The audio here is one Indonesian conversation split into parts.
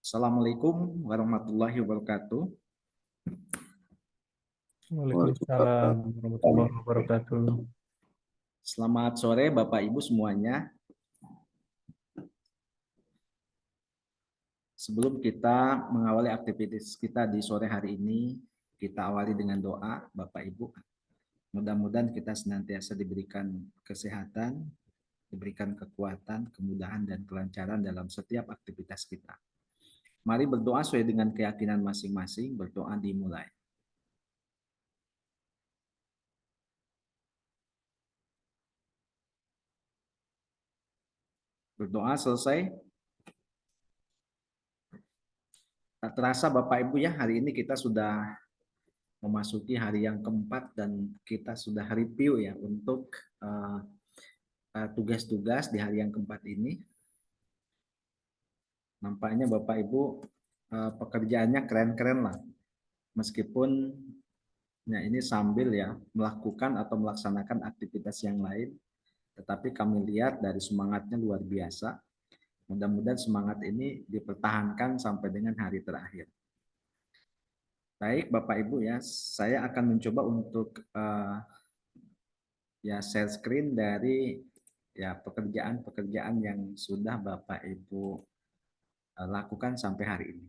Assalamualaikum warahmatullahi wabarakatuh. Waalaikumsalam warahmatullahi wabarakatuh. Selamat sore Bapak Ibu semuanya. Sebelum kita mengawali aktivitas kita di sore hari ini, kita awali dengan doa Bapak Ibu. Mudah-mudahan kita senantiasa diberikan kesehatan, diberikan kekuatan, kemudahan, dan kelancaran dalam setiap aktivitas kita. Mari berdoa sesuai dengan keyakinan masing-masing. Berdoa dimulai. Berdoa selesai. Tak terasa Bapak Ibu ya, hari ini kita sudah memasuki hari yang keempat dan kita sudah review ya untuk tugas-tugas di hari yang keempat ini. Nampaknya Bapak Ibu pekerjaannya keren-keren lah. Meskipun ya ini sambil ya melakukan atau melaksanakan aktivitas yang lain, tetapi kami lihat dari semangatnya luar biasa. Mudah-mudahan semangat ini dipertahankan sampai dengan hari terakhir. Baik Bapak Ibu ya, saya akan mencoba untuk ya share screen dari ya pekerjaan-pekerjaan yang sudah Bapak Ibu lakukan sampai hari ini.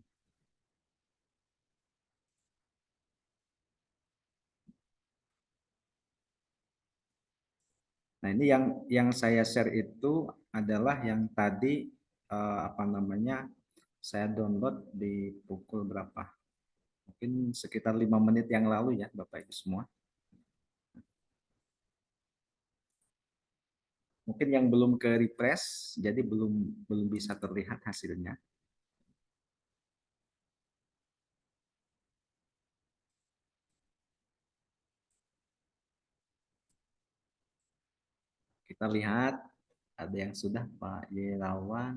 Nah, ini yang saya share itu adalah yang tadi apa namanya saya download di pukul berapa? Mungkin sekitar 5 menit yang lalu ya, Bapak Ibu semua. Mungkin yang belum ke refresh, jadi belum bisa terlihat hasilnya. Kita lihat ada yang sudah Pak Yerawan,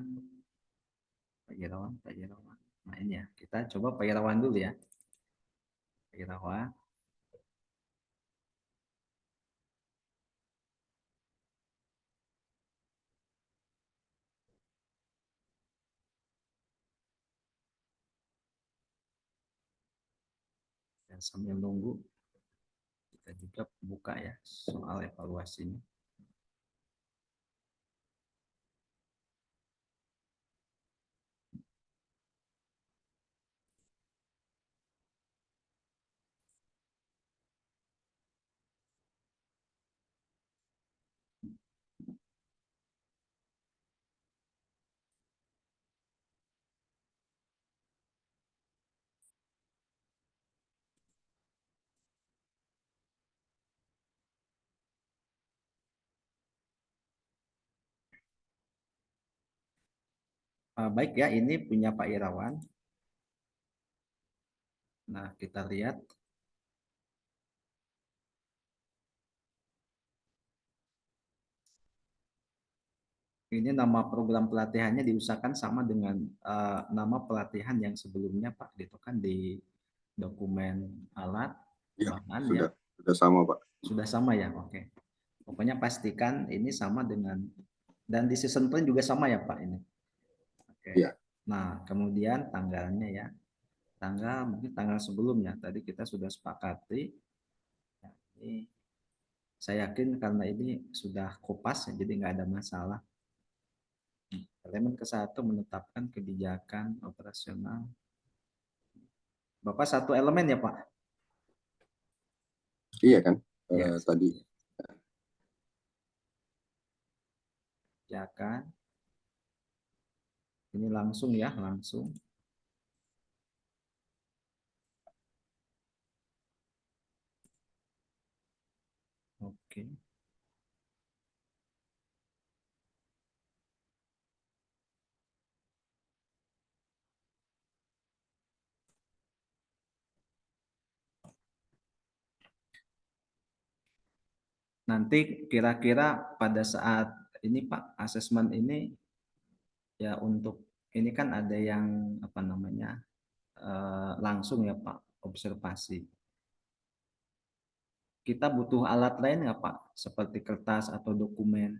Pak Yerawan, Pak Yerawan. Nah ini ya, kita coba Pak Yerawan dulu ya. Pak Yerawan. Dan sambil nunggu, kita juga buka ya soal evaluasinya. Baik ya, ini punya Pak Irawan. Nah, kita lihat. Ini nama program pelatihannya diusahakan sama dengan nama pelatihan yang sebelumnya Pak, gitu kan di dokumen alat Ya, bahan ya. sudah sama Pak. Sudah sama ya, oke. Pokoknya pastikan ini sama dengan, dan di season plan juga sama ya Pak ini. Oke. Ya. Nah, kemudian tanggalnya ya. Mungkin tanggal sebelumnya tadi kita sudah sepakati. Nah, ini saya yakin karena ini sudah kopas ya, jadi nggak ada masalah. Elemen ke-1 menetapkan kebijakan operasional. Bapak satu elemen ya Pak? Iya kan, Ya. tadi. Kebijakan. Ini langsung ya, langsung. Oke. Nanti kira-kira pada saat ini Pak, asesmen ini ya untuk ini kan ada yang apa namanya langsung ya Pak, observasi. Kita butuh alat lain nggak Pak, seperti kertas atau dokumen?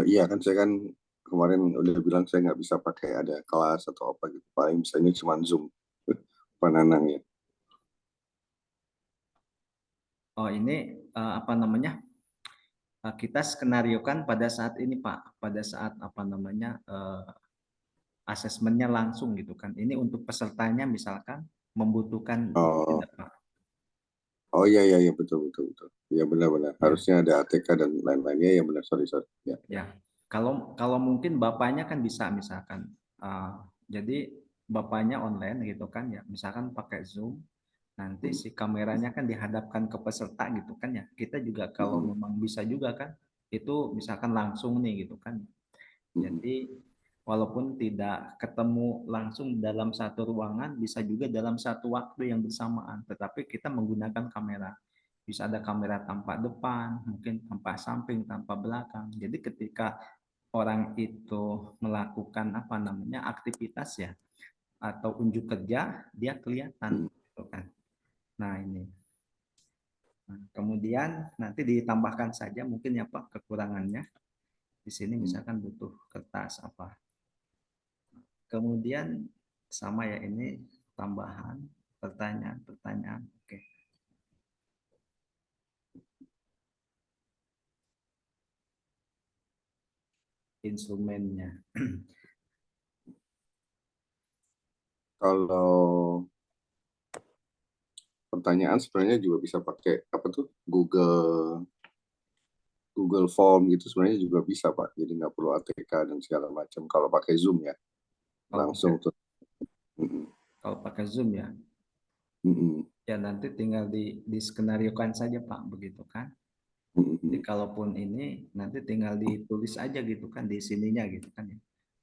Iya kan, saya kan kemarin udah bilang saya nggak bisa pakai ada kelas atau apa gitu. Paling bisanya cuma Zoom. Pak Nanang ya. Oh ini apa namanya? Kita skenariokan pada saat ini Pak, pada saat apa namanya asesmennya langsung gitu kan. Ini untuk pesertanya misalkan membutuhkan Oh, tidak Pak? oh iya iya iya betul betul betul. Ya benar-benar. Ya, Harusnya ada ATK dan lain-lainnya ya benar. Sorry sorry. Ya. ya. Kalau kalau mungkin bapaknya kan bisa misalkan, jadi bapaknya online gitu kan ya, misalkan pakai Zoom, nanti Hmm, si kameranya kan dihadapkan ke peserta gitu kan ya. Kita juga kalau hmm, memang bisa juga kan, itu misalkan langsung nih gitu kan. hmm, Jadi walaupun tidak ketemu langsung dalam satu ruangan, bisa juga dalam satu waktu yang bersamaan, tetapi kita menggunakan kamera. Bisa ada kamera tampak depan, mungkin tampak samping, tampak belakang. Jadi ketika orang itu melakukan apa namanya aktivitas ya atau unjuk kerja, dia kelihatan hmm, gitu kan. Nah, ini. Nah, kemudian nanti ditambahkan saja mungkin ya Pak kekurangannya. Di sini hmm. misalkan butuh kertas apa. Kemudian sama ya ini tambahan pertanyaan-pertanyaan. Oke, instrumennya. Kalau pertanyaan sebenarnya juga bisa pakai apa tuh Google Form gitu sebenarnya juga bisa Pak. Jadi nggak perlu ATK dan segala macam. Kalau pakai Zoom ya Kalau pakai langsung tuh. Mm-mm. kalau pakai Zoom ya, Mm-mm. ya nanti tinggal di skenariokan saja Pak, begitu kan? Jadi Mm-mm. kalaupun ini nanti tinggal ditulis aja gitu kan di sininya gitu kan ya. Ya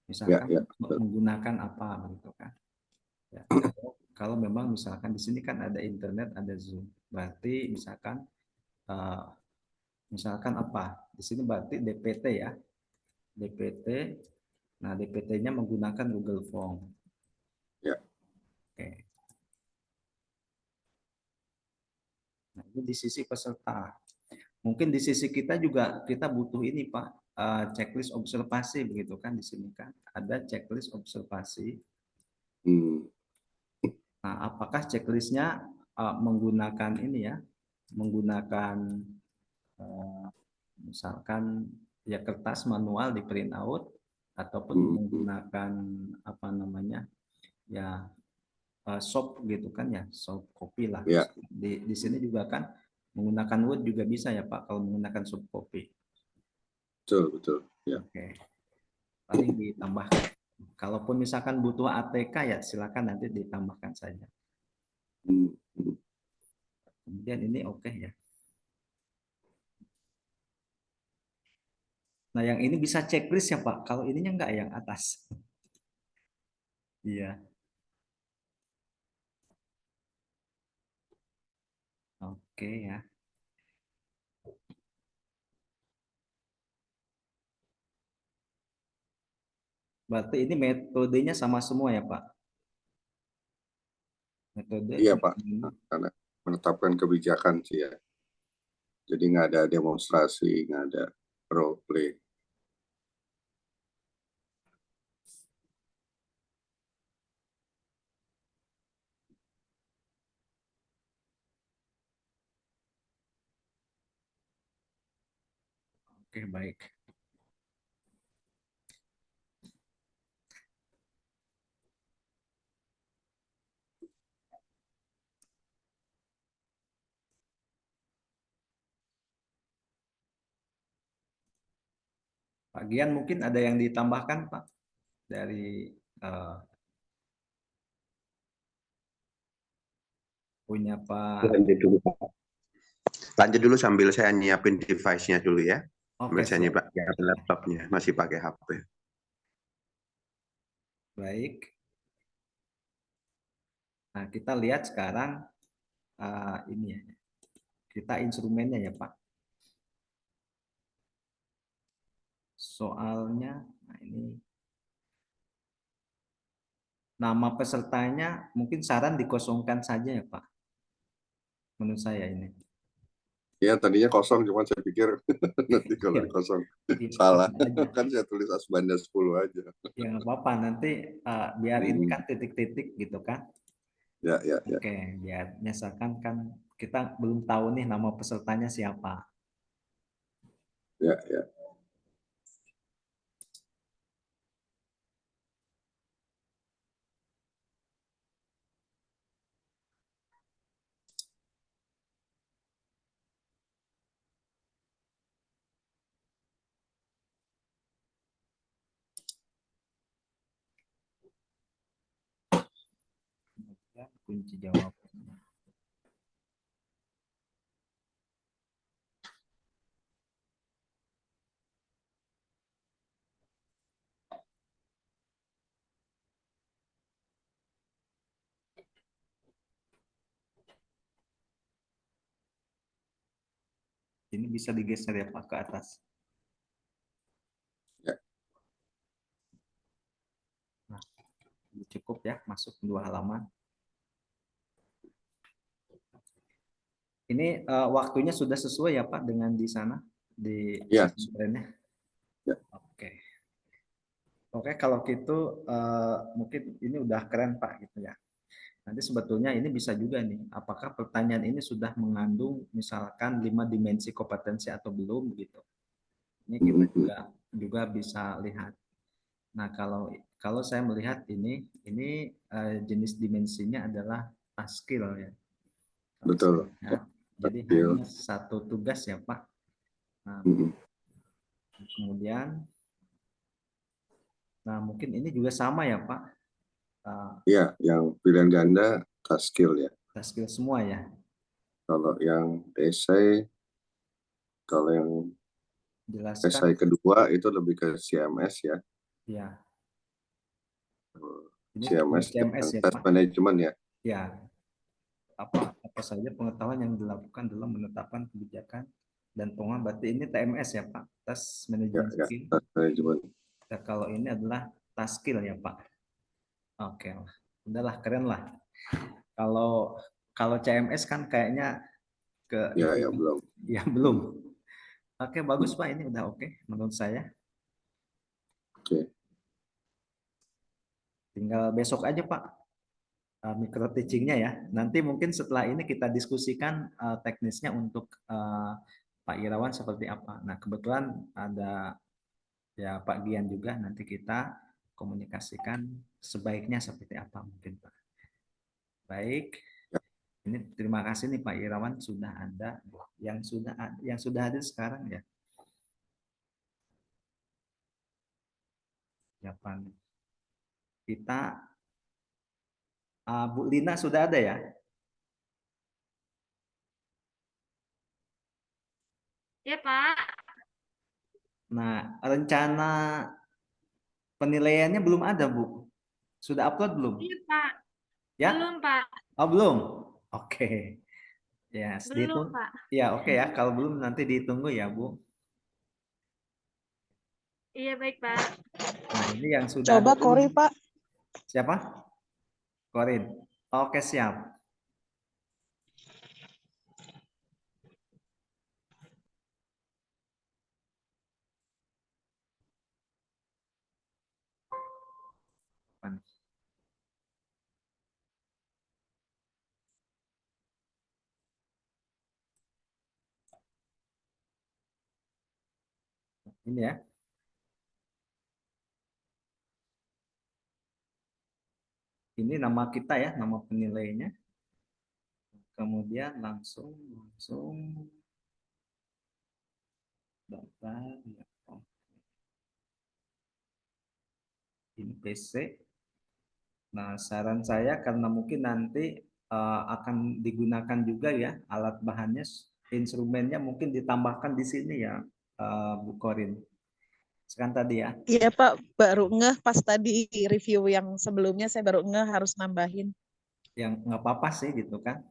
Misalkan ya betul. menggunakan apa begitu kan. Ya, kalau memang misalkan di sini kan ada internet, ada Zoom. Berarti eh, misalkan apa? Di sini berarti DPT ya. DPT. Nah, DPT-nya menggunakan Google Form. Ya. Oke. Nah, ini di sisi peserta. Mungkin di sisi kita juga kita butuh ini Pak, checklist observasi begitu kan di sini kan. Ada checklist observasi. Hmm. Nah, apakah checklistnya menggunakan ini ya, menggunakan eh, misalkan ya kertas manual di print out ataupun Hmm. Hmm. menggunakan apa namanya ya soft gitu kan ya, soft copy lah. Ya. Di sini juga kan menggunakan Word juga bisa ya Pak kalau menggunakan soft copy. Betul betul. Ya. Oke, paling ditambahkan. Kalaupun misalkan butuh ATK ya silakan nanti ditambahkan saja. Hmm. Hmm. Kemudian ini oke ya. Nah, yang ini bisa checklist ya Pak. Kalau ininya enggak yang atas. Iya. Oke ya. Berarti ini metodenya sama semua ya Pak. Metode. Iya Pak. Karena menetapkan kebijakan sih ya. Jadi nggak ada demonstrasi, nggak ada role play. Oke, baik. Pak Gian mungkin ada yang ditambahkan Pak dari eh, punya Pak. Lanjut dulu, Pak. Lanjut dulu sambil saya nyiapin device-nya dulu ya. Oke, Sambil saya siap. nyiapin laptopnya. Masih pakai HP. Baik. Nah, kita lihat sekarang ini ya. Kita instrumennya ya Pak. Soalnya, nah ini nama pesertanya mungkin saran dikosongkan saja ya Pak. Menurut saya ini. Ya, tadinya kosong, cuman saya pikir nanti kalau Ya, kosong salah. bisa aja. Kan saya tulis Asbanda 10 aja. Ya nggak apa-apa, nanti biar ini Hmm, kan titik-titik gitu kan. ya, ya, ya, Oke, biar misalkan kan kita belum tahu nih nama pesertanya siapa. ya, ya. Kemudian kunci jawabannya. Ini bisa digeser ya Pak ke atas. Ya. Nah, cukup ya, masuk 2 halaman. Ini waktunya sudah sesuai ya Pak dengan di sana di Ya, sistem trennya. ya. Oke. Oke, kalau gitu mungkin ini udah keren Pak gitu ya. Nanti sebetulnya ini bisa juga nih, apakah pertanyaan ini sudah mengandung misalkan 5 dimensi kompetensi atau belum gitu. Ini kita Hmm, juga bisa lihat. Nah, kalau saya melihat ini jenis dimensinya adalah task skill ya. Kalau saya betul. lihat. Jadi Skill. hanya satu tugas ya Pak. Nah, Hmm, kemudian, nah mungkin ini juga sama ya Pak. ya, yang pilihan ganda task skill ya. Task skill semua ya. Kalau yang essay, kalau yang Jelaskan essay kedua itu lebih ke CMS ya. ya. Ini CMS CMS yang ya test Pak. management ya. Ya, apa saja pengetahuan yang dilakukan dalam menetapkan kebijakan dan penguatan. Berarti ini TMS ya Pak, Task Ya, Management ya, Skill. test management. Nah, kalau ini adalah task skill ya Pak. Oke lah, udahlah keren lah. Kalau kalau CMS kan kayaknya ke Ya, itu ya, belum. ya belum. Oke bagus Pak, ini udah oke menurut saya. Oke. Tinggal besok aja Pak micro teachingnya ya. Nanti mungkin setelah ini kita diskusikan teknisnya untuk Pak Irawan seperti apa. Nah kebetulan ada ya Pak Gian juga, nanti kita komunikasikan sebaiknya seperti apa mungkin Pak. Baik, Ya, ini terima kasih nih Pak Irawan sudah ada yang sudah hadir sekarang ya. Jawaban kita Bu Lina sudah ada ya. Ya, Pak. Nah rencana penilaiannya belum ada Bu. Sudah upload belum? Iya, Pak. Ya? Belum, Pak. Oh belum. Oke. Ya, Belum, dihitung. Pak. Ya oke ya. Kalau belum nanti ditunggu ya Bu. Iya, baik, Pak. Nah ini yang sudah ada Coba dulu. Kori, Pak. Siapa? Korin. Oke siap. Ini ya. Ini nama kita ya, nama penilainya. Kemudian langsung daftar ya. Oh, ini PC. Nah, saran saya karena mungkin nanti akan digunakan juga ya alat bahannya, instrumennya mungkin ditambahkan di sini ya, Bu Korin. Sekarang tadi ya, Iya Pak, baru ngeh pas tadi review yang sebelumnya saya baru ngeh harus nambahin. yang nggak apa-apa sih gitu kan.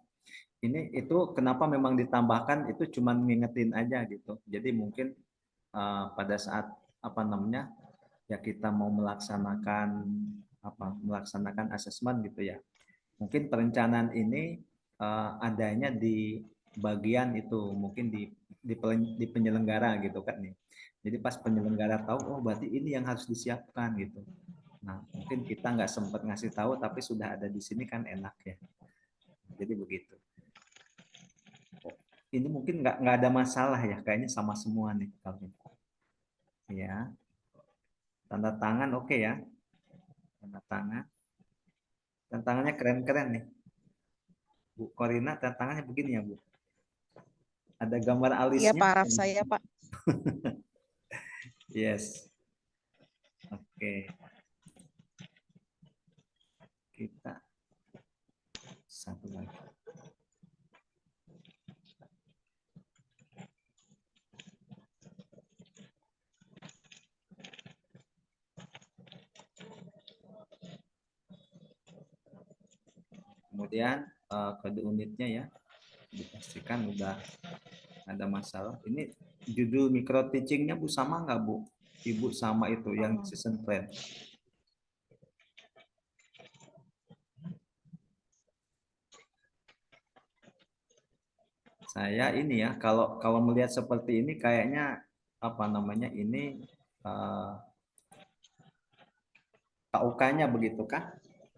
Ini itu kenapa memang ditambahkan itu cuman ngingetin aja gitu. Jadi mungkin pada saat apa namanya ya kita mau melaksanakan asesmen gitu ya. Mungkin perencanaan ini adanya di bagian itu mungkin di penyelenggara gitu kan nih. Jadi pas penyelenggara tahu, oh berarti ini yang harus disiapkan gitu. Nah, mungkin kita nggak sempat ngasih tahu, tapi sudah ada di sini kan enak ya. Jadi begitu. Oh, ini mungkin nggak ada masalah ya, kayaknya sama semua nih kalau ini. Ya, tanda tangan oke ya, tanda tangan. Tanda tangannya keren-keren nih. Bu Korina, tanda tangannya begini ya Bu. Ada gambar Iya, alisnya. paraf saya, Pak. Yes. Oke. Kita satu lagi. Kemudian kode unitnya ya, dipastikan udah ada masalah. Ini judul micro teachingnya Bu sama nggak Bu? Ibu sama itu yang season plan. Saya ini ya, kalau melihat seperti ini kayaknya apa namanya ini KUK-nya begitu kah?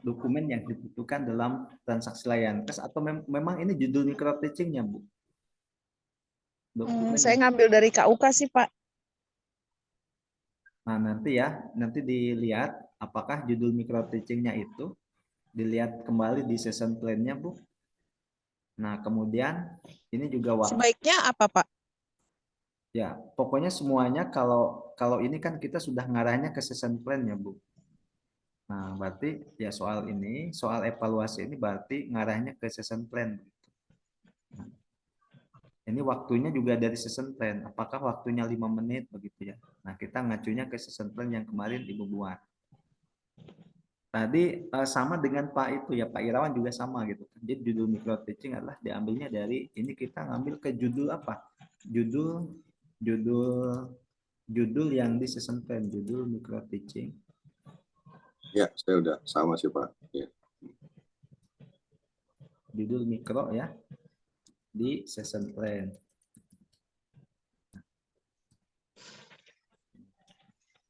Dokumen yang dibutuhkan dalam transaksi layanan kas atau memang ini judul micro teachingnya Bu? Dokumen Saya yang- ngambil dari KUK sih, Pak. Nah nanti ya, nanti dilihat apakah judul micro teachingnya itu dilihat kembali di session plan-nya Bu. Nah kemudian ini juga waktu. Sebaiknya apa, Pak? Ya, pokoknya semuanya kalau ini kan kita sudah ngarahnya ke session plan ya, Bu. Nah, berarti ya soal ini, soal evaluasi ini berarti ngarahnya ke session plan. Nah, ini waktunya juga dari session plan. Apakah waktunya 5 menit begitu ya? Nah, kita ngacunya ke session plan yang kemarin Ibu buat. Tadi sama dengan Pak itu ya, Pak Irawan juga sama gitu. Jadi judul micro teaching adalah diambilnya dari ini kita ngambil ke judul apa? Judul judul judul yang di session plan, judul micro teaching. Ya, saya udah sama sih Pak. Ya. Judul mikro ya di session plan.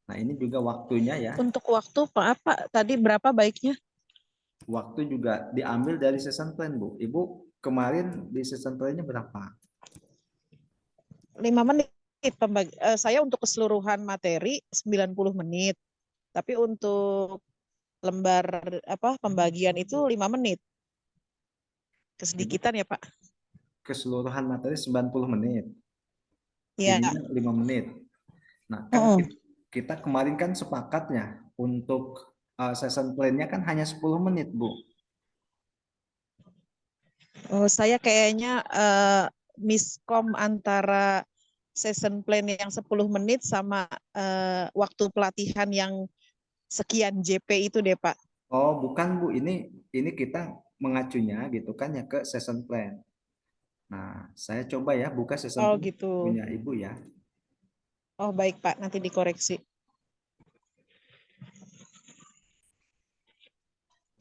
Nah, ini juga waktunya ya. Untuk waktu, Pak, tadi berapa baiknya? Waktu juga diambil dari session plan, Bu. Ibu kemarin di session plan-nya berapa? 5 menit. Saya untuk keseluruhan materi 90 menit. Tapi untuk lembar pembagian itu 5 menit. Kesedikitan ya, Pak. Keseluruhan materi 90 menit. Iya. Ininya 5 menit. Nah, kan kita kemarin kan sepakatnya untuk session plan-nya kan hanya 10 menit, Bu. Oh, saya kayaknya miskom antara session plan yang 10 menit sama waktu pelatihan yang sekian JP itu deh, Pak. Oh, bukan Bu, ini kita mengacunya gitu kan ya ke session plan. Nah, saya coba ya buka session Oh, plan gitu. punya Ibu ya. Oh, baik, Pak. Nanti dikoreksi.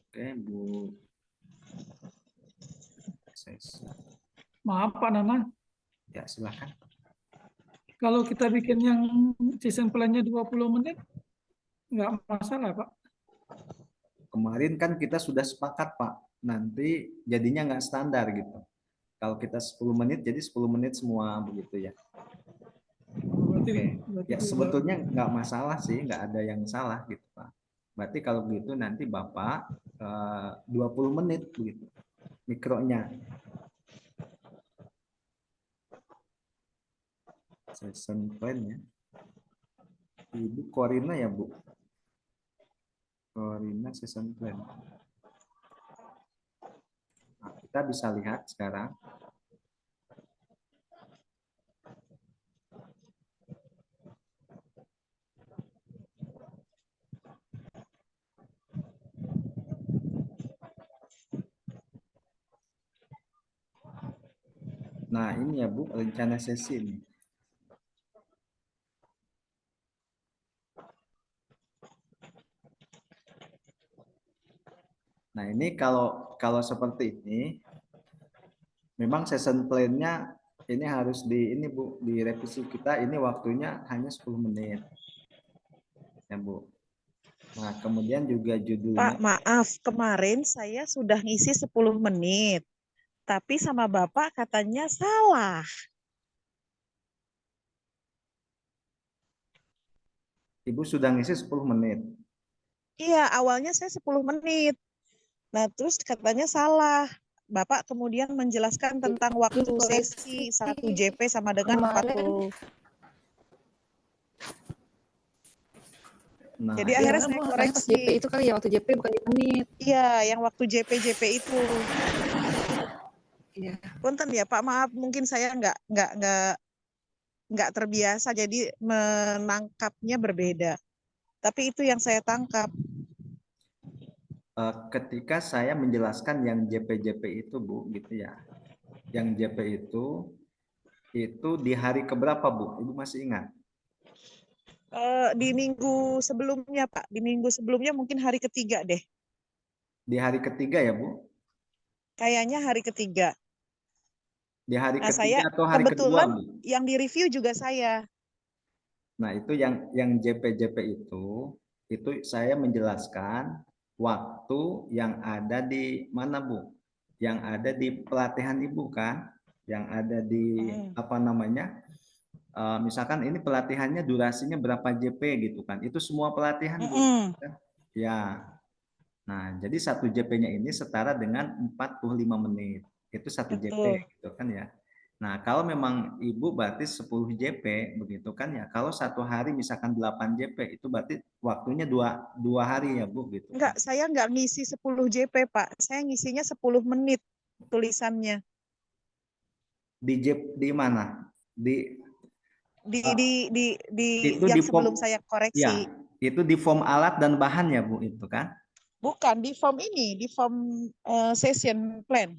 Oke, Bu. Maaf Pak Nana, Ya, silakan. kalau kita bikin yang season plan-nya 20 menit, nggak masalah Pak. Kemarin kan kita sudah sepakat, Pak. Nanti jadinya nggak standar gitu. Kalau kita 10 menit, jadi 10 menit semua begitu ya. Oke. Ya, sebetulnya nggak masalah sih, nggak ada yang salah gitu, Pak. Berarti kalau begitu nanti Bapak 20 menit begitu mikronya. Session plan ya. Ibu Korina ya, Bu? Korina session plan. Nah, kita bisa lihat sekarang. Nah, ini ya Bu, rencana sesi ini. Nah, ini kalau seperti ini memang session plan-nya ini harus ini Bu, direvisi kita ini waktunya hanya 10 menit. Ya Bu. Nah, kemudian juga Pak, judulnya maaf, kemarin saya sudah ngisi 10 menit. Tapi sama Bapak katanya salah. Ibu sudah ngisi 10 menit. Iya, awalnya saya 10 menit. Nah, terus katanya salah. Bapak kemudian menjelaskan tentang waktu sesi 1 JP sama dengan 40. Nah, Jadi akhirnya saya Pas koreksi. JP itu kali ya, waktu JP bukan di menit. Iya, yang waktu JP itu. Iya. Punten ya Pak, maaf mungkin saya nggak terbiasa jadi menangkapnya berbeda. Tapi itu yang saya tangkap. ketika saya menjelaskan yang JP itu Bu, gitu ya. Yang JP itu di hari keberapa Bu? Ibu masih ingat? Di minggu sebelumnya Pak, di minggu sebelumnya mungkin hari ketiga deh. Di hari ketiga ya Bu? Kayaknya hari ketiga. Di hari Nah, ketiga saya atau hari kedua kebetulan Bu? yang di review juga saya. Nah, itu yang JP itu saya menjelaskan waktu yang ada di mana Bu? Yang ada di pelatihan Ibu kan? Yang ada di apa namanya? Misalkan ini pelatihannya durasinya berapa JP gitu kan? Itu semua pelatihan Bu. Ya. Nah, jadi 1 JP-nya ini setara dengan 45 menit. Itu 1 JP Betul. gitu kan ya. Nah, kalau memang Ibu berarti 10 JP begitu kan ya. Kalau 1 hari misalkan 8 JP itu berarti waktunya 2 hari ya Bu gitu. Enggak, saya nggak ngisi 10 JP Pak. Saya ngisinya 10 menit tulisannya. Di mana? Itu Yang di form, sebelum saya koreksi. ya, itu di form alat dan bahan ya Bu itu kan? Bukan di form ini, di form session plan.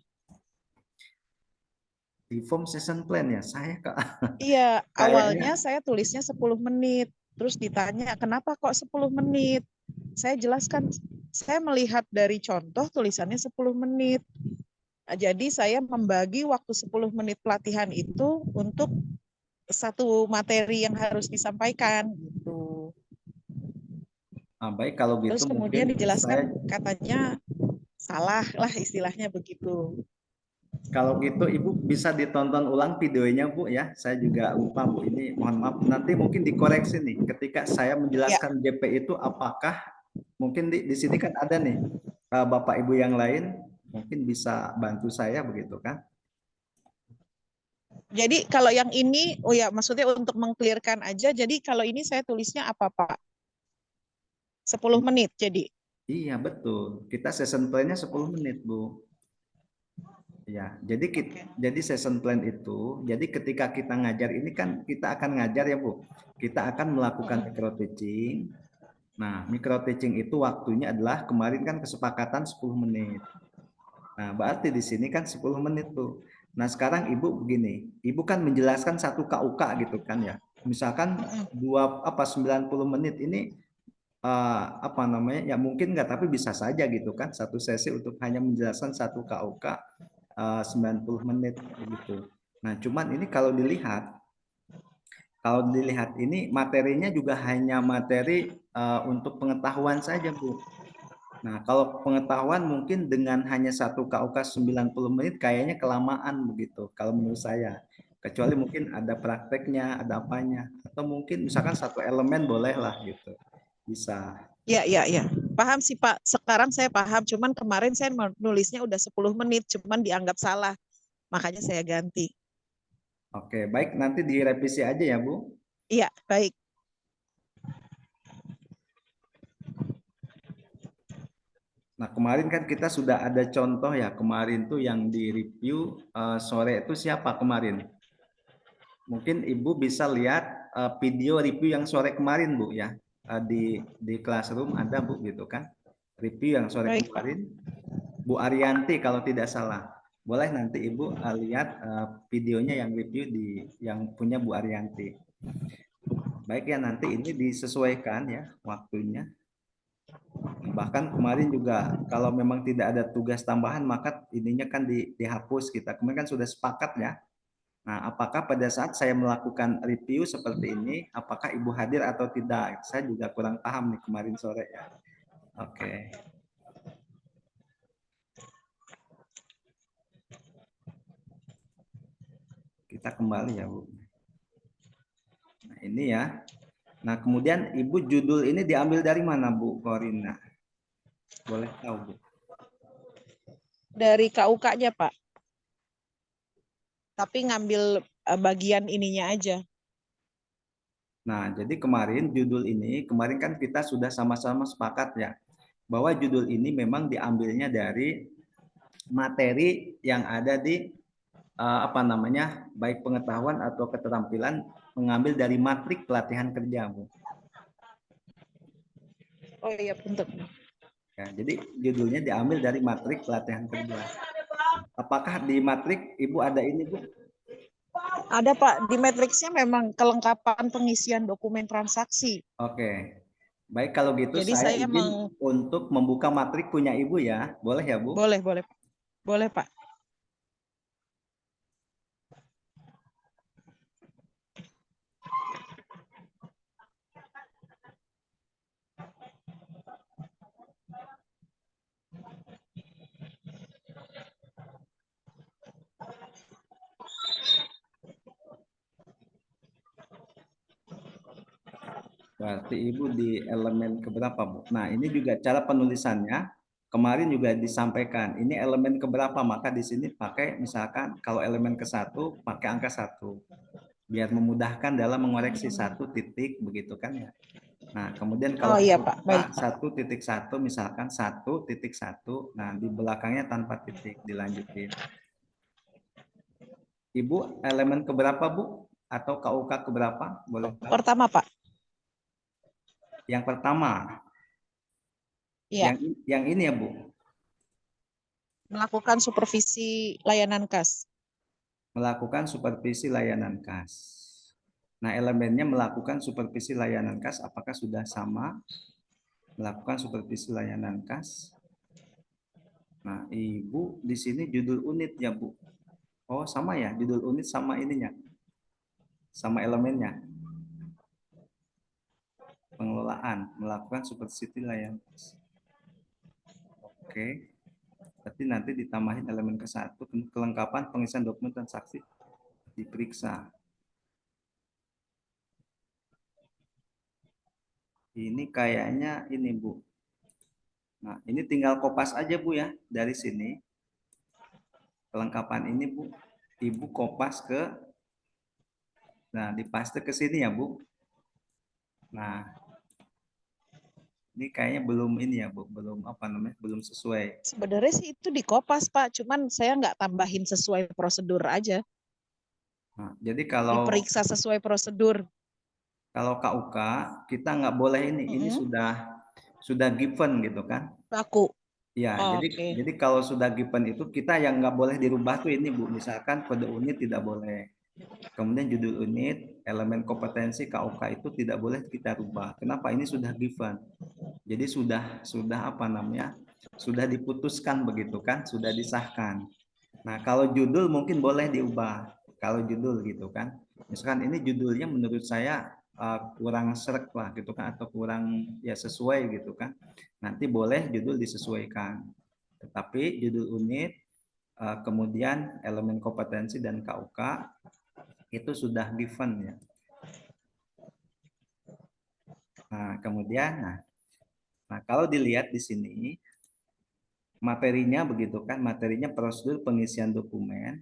Di form session plan ya. Saya Kak. Iya, Kayaknya- awalnya saya tulisnya 10 menit. Terus ditanya, kenapa kok 10 menit? Saya jelaskan, saya melihat dari contoh tulisannya 10 menit. Nah, jadi saya membagi waktu 10 menit pelatihan itu untuk satu materi yang harus disampaikan. Gitu. Baik kalau gitu Terus kemudian mungkin dijelaskan saya, katanya salah lah istilahnya begitu. kalau gitu Ibu bisa ditonton ulang videonya Bu ya. Saya juga lupa Bu. Ini mohon maaf. Nanti mungkin dikoreksi nih. Ketika saya menjelaskan JP itu apakah mungkin di sini kan ada nih Bapak Ibu yang lain mungkin bisa bantu saya begitu kan? Jadi kalau yang ini, oh ya maksudnya untuk mengklirkan aja. Jadi kalau ini saya tulisnya apa Pak? 10 menit jadi. Iya betul. Kita session plan-nya 10 menit Bu. Ya, jadi session plan itu, jadi ketika kita ngajar ini kan kita akan ngajar ya Bu. Kita akan melakukan micro teaching. Nah, micro teaching itu waktunya adalah kemarin kan kesepakatan 10 menit. Nah, berarti di sini kan 10 menit tuh. Nah, sekarang Ibu begini, Ibu kan menjelaskan satu KUK gitu kan ya. Misalkan 90 menit ini apa namanya? Ya mungkin enggak, tapi bisa saja gitu kan satu sesi untuk hanya menjelaskan satu KUK 90 menit begitu. Nah, cuman ini kalau dilihat ini materinya juga hanya materi untuk pengetahuan saja, Bu. Nah, kalau pengetahuan mungkin dengan hanya satu KUK 90 menit kayaknya kelamaan begitu kalau menurut saya. Kecuali mungkin ada prakteknya, ada apanya. Atau mungkin misalkan satu elemen bolehlah gitu. Bisa. Ya. Paham sih Pak. Sekarang saya paham. Cuman kemarin saya nulisnya udah 10 menit. Cuman dianggap salah. Makanya saya ganti. Oke, baik. Nanti direvisi aja ya, Bu. Iya, baik. Nah, kemarin kan kita sudah ada contoh ya. Kemarin tuh yang di review sore itu siapa kemarin? Mungkin Ibu bisa lihat video review yang sore kemarin, Bu ya. Di Classroom ada Bu gitu kan. Review yang sore Baik. kemarin. Bu Arianti kalau tidak salah. Boleh nanti Ibu lihat videonya yang review yang punya Bu Arianti. Baik ya, nanti ini disesuaikan ya waktunya. Bahkan kemarin juga kalau memang tidak ada tugas tambahan maka ininya kan dihapus kita. Kemarin kan sudah sepakat ya. Nah, apakah pada saat saya melakukan review seperti ini, apakah Ibu hadir atau tidak? Saya juga kurang paham nih kemarin sore ya. Oke. Kita kembali ya, Bu. Nah, ini ya. Nah, kemudian Ibu judul ini diambil dari mana, Bu Korina? Boleh tahu, Bu? Dari KUK-nya, Pak. Tapi ngambil bagian ininya aja. Nah, jadi kemarin judul ini, kemarin kan kita sudah sama-sama sepakat ya, bahwa judul ini memang diambilnya dari materi yang ada di apa namanya, baik pengetahuan atau keterampilan, mengambil dari matrik pelatihan kerja, Bu. Oh iya, punten. Ya, jadi judulnya diambil dari matrik pelatihan kerja. Apakah di matrik Ibu ada ini, Bu? Ada, Pak. Di matriksnya memang kelengkapan pengisian dokumen transaksi. Oke. Baik, kalau gitu Jadi saya saya izin untuk membuka matrik punya Ibu ya. Boleh ya, Bu? Boleh, boleh. Boleh, Pak. Berarti Ibu di elemen keberapa, Bu? Nah, ini juga cara penulisannya. Kemarin juga disampaikan, ini elemen keberapa, maka di sini pakai misalkan kalau elemen ke-1 pakai angka 1. Biar memudahkan dalam mengoreksi 1 titik begitu kan ya. Nah, kemudian Oh kalau iya, Pak. Baik. 1.1 misalkan 1.1, nah di belakangnya tanpa titik dilanjutin. Ibu elemen keberapa, Bu? Atau KUK keberapa? Boleh tahu? Pertama, Pak. Yang pertama. Iya. Yang ini ya, Bu. Melakukan supervisi layanan kas. Melakukan supervisi layanan kas. Nah, elemennya melakukan supervisi layanan kas apakah sudah sama? Melakukan supervisi layanan kas. Nah, Ibu di sini judul unit ya, Bu. Oh, sama ya, judul unit sama ininya. Sama elemennya. Pengelolaan, melakukan supervisi layanan kas. Oke. Berarti nanti ditambahin elemen ke-1, kelengkapan pengisian dokumen transaksi diperiksa. Ini kayaknya ini, Bu. Nah, ini tinggal kopas aja, Bu ya, dari sini. Kelengkapan ini, Bu. Ibu kopas ke, nah, dipaste ke sini ya, Bu. Nah, ini kayaknya belum ini ya, Bu, belum apa namanya, belum sesuai. Sebenarnya sih itu di kopas, Pak. Cuman saya nggak tambahin sesuai prosedur aja. Nah, jadi kalau Diperiksa sesuai prosedur. KUK kita nggak boleh ini sudah given gitu kan? Baku. Ya, jadi kalau sudah given itu kita yang nggak boleh dirubah tuh ini, Bu. Misalkan kode unit tidak boleh. Kemudian judul unit, elemen kompetensi KUK itu tidak boleh kita rubah. Kenapa? Ini sudah given. Jadi sudah apa namanya? Sudah diputuskan begitu kan? Sudah disahkan. Nah, kalau judul mungkin boleh diubah. Kalau judul gitu kan. Misalkan ini judulnya menurut saya kurang srek lah gitu kan, atau kurang ya sesuai gitu kan. Nanti boleh judul disesuaikan. Tetapi judul unit, kemudian elemen kompetensi dan KUK itu sudah given ya. Nah, kemudian nah kalau dilihat di sini materinya begitu kan, materinya prosedur pengisian dokumen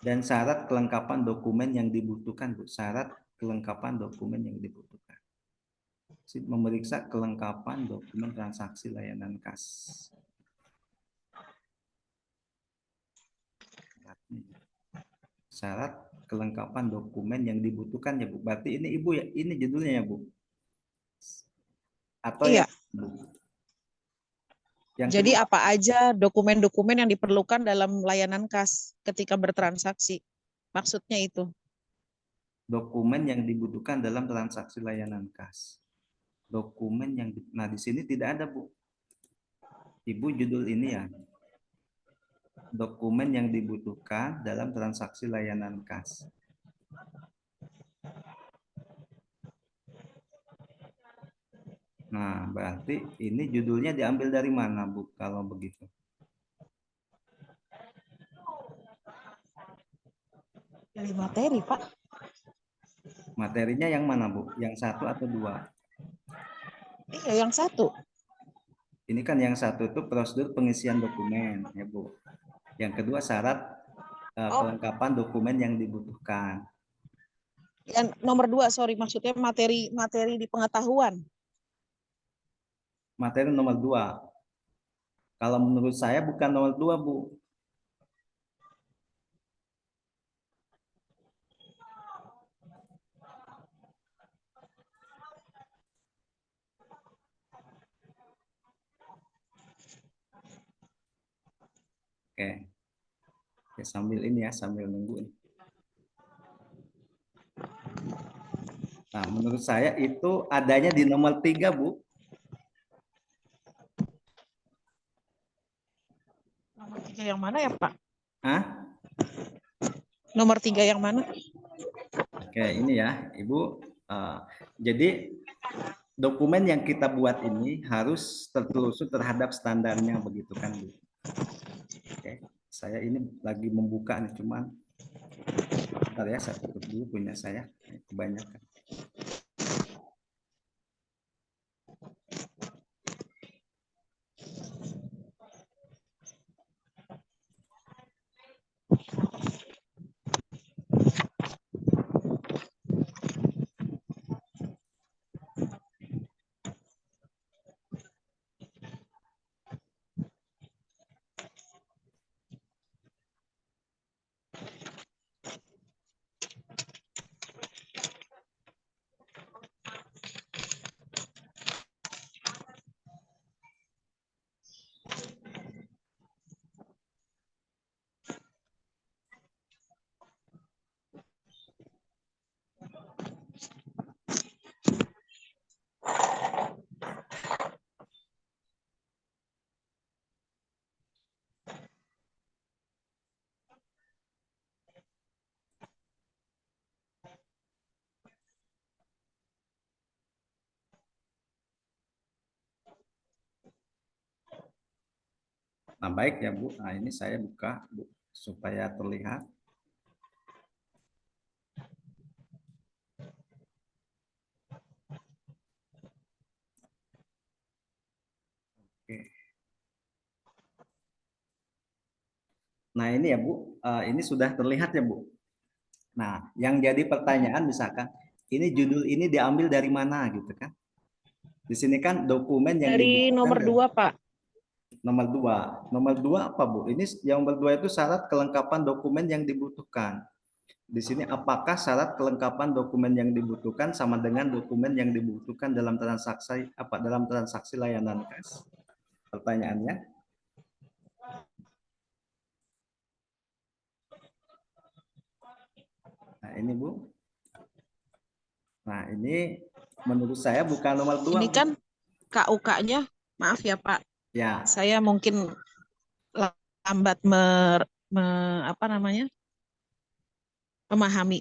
dan syarat kelengkapan dokumen yang dibutuhkan, Bu. Syarat kelengkapan dokumen yang dibutuhkan. Memeriksa kelengkapan dokumen transaksi layanan kas. Syarat kelengkapan dokumen yang dibutuhkan ya, Bu. Berarti ini Ibu ya, ini judulnya ya, Bu. Atau iya. Jadi kedua, apa aja dokumen-dokumen yang diperlukan dalam layanan kas ketika bertransaksi? Maksudnya itu. dokumen yang dibutuhkan dalam transaksi layanan kas. Dokumen yang nah di sini tidak ada, Bu. Ibu judul ini ya. Dokumen yang dibutuhkan dalam transaksi layanan kas. Nah, berarti ini judulnya diambil dari mana, Bu, kalau begitu? Pilih materi, Pak. Materinya yang mana, Bu? Yang satu atau dua? Iya, yang satu. Ini kan yang satu itu prosedur pengisian dokumen, ya Bu. Yang kedua syarat kelengkapan dokumen yang dibutuhkan. Yang nomor 2, sorry, maksudnya materi di pengetahuan. Materi nomor 2. Kalau menurut saya bukan nomor 2, Bu. Oke. Ya, sambil ini ya, sambil nunggu. Nah, menurut saya itu adanya di nomor 3, Bu. Nomor 3 yang mana ya, Pak? Hah? Nomor 3 yang mana? Oke, ini ya, Ibu. Jadi dokumen yang kita buat ini harus tertelusur terhadap standarnya, begitu kan, Bu? Oke, saya ini lagi membuka nih, cuman bentar ya, saya tutup dulu punya saya, kebanyakan. Nah, baik ya, Bu. Nah, ini saya buka, Bu, supaya terlihat. Oke. Nah, ini ya, Bu. Ini sudah terlihat ya, Bu. Nah, yang jadi pertanyaan misalkan, ini judul ini diambil dari mana gitu kan? Di sini kan dokumen yang Dari dibutuhkan nomor 2, Pak. Nomor 2. Nomor 2 apa, Bu? Ini yang nomor 2 itu syarat kelengkapan dokumen yang dibutuhkan. Di sini apakah syarat kelengkapan dokumen yang dibutuhkan sama dengan dokumen yang dibutuhkan dalam transaksi layanan kas? Pertanyaannya. Nah, ini, Bu. Nah, ini menurut saya bukan nomor 2. Ini kan KUK-nya, maaf ya, Pak. Ya. Saya mungkin lambat memahami.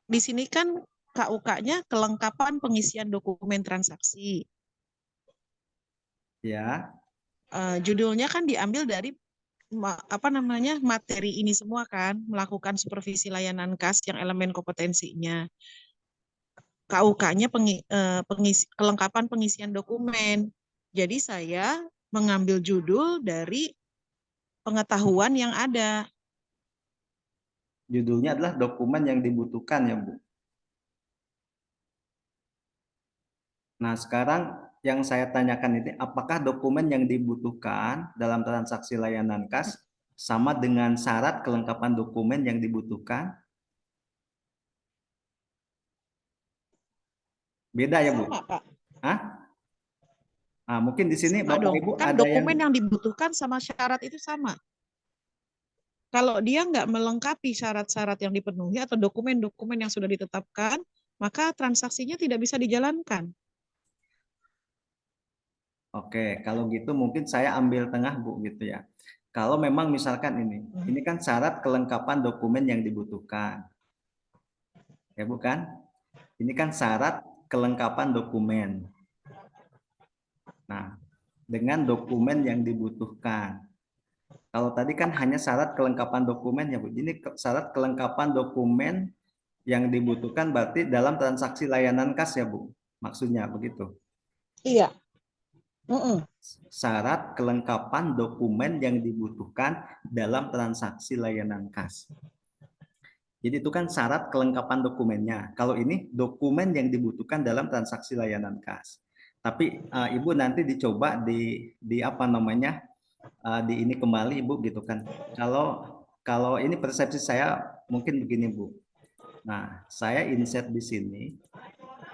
Di sini kan KUK-nya kelengkapan pengisian dokumen transaksi. Ya. Judulnya kan diambil dari materi ini semua kan, melakukan supervisi layanan kas yang elemen kompetensinya. KUK-nya kelengkapan pengisian dokumen. Jadi saya mengambil judul dari pengetahuan yang ada. Judulnya adalah dokumen yang dibutuhkan ya, Bu. Nah, sekarang yang saya tanyakan ini, apakah dokumen yang dibutuhkan dalam transaksi layanan kas sama dengan syarat kelengkapan dokumen yang dibutuhkan? Beda ya, Bu? Sama, Pak. Hah? Nah, mungkin di sini Sama Bapak dong. Ibu Kan ada dokumen yang dibutuhkan sama syarat itu sama. Kalau dia nggak melengkapi syarat-syarat yang dipenuhi atau dokumen-dokumen yang sudah ditetapkan, maka transaksinya tidak bisa dijalankan. Oke, kalau gitu mungkin saya ambil tengah Bu gitu ya. Kalau memang misalkan ini kan syarat kelengkapan dokumen yang dibutuhkan, ya bukan? Ini kan syarat kelengkapan dokumen. Nah, dengan dokumen yang dibutuhkan. Kalau tadi kan hanya syarat kelengkapan dokumen ya Bu. Ini syarat kelengkapan dokumen yang dibutuhkan berarti dalam transaksi layanan kas ya Bu. Maksudnya begitu. Iya. Mm-mm. Syarat kelengkapan dokumen yang dibutuhkan dalam transaksi layanan kas. Jadi itu kan syarat kelengkapan dokumennya. Kalau ini dokumen yang dibutuhkan dalam transaksi layanan kas. Tapi Ibu nanti dicoba di apa namanya di ini kembali Ibu gitu kan. Kalau ini persepsi saya mungkin begini Bu. Nah, saya insert di sini,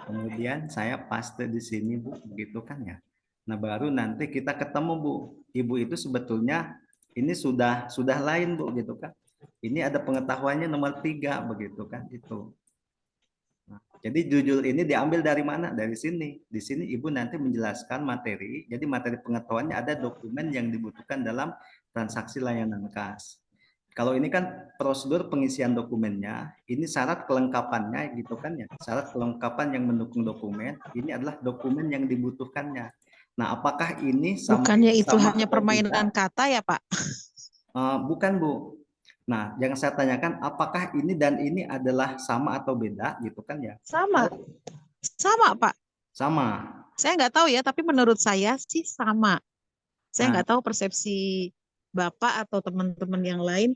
kemudian saya paste di sini Bu, begitu kan ya. Nah, baru nanti kita ketemu Bu. Ibu itu sebetulnya ini sudah lain Bu gitu kan. Ini ada pengetahuannya nomor 3 begitu kan itu. Nah, jadi judul ini diambil dari mana? Dari sini. Di sini Ibu nanti menjelaskan materi. Jadi materi pengetahuannya ada dokumen yang dibutuhkan dalam transaksi layanan kas. Kalau ini kan prosedur pengisian dokumennya, ini syarat kelengkapannya gitu kan ya. Syarat kelengkapan yang mendukung dokumen, ini adalah dokumen yang dibutuhkannya. Nah, apakah ini Bukannya itu sama hanya atau permainan tidak? kata ya, Pak? Bukan Bu. Nah, yang saya tanyakan apakah ini dan ini adalah sama atau beda gitu kan ya? Sama. Sama, Pak. Sama. Saya nggak tahu ya, tapi menurut saya sih sama. Saya Nah, nggak tahu persepsi Bapak atau teman-teman yang lain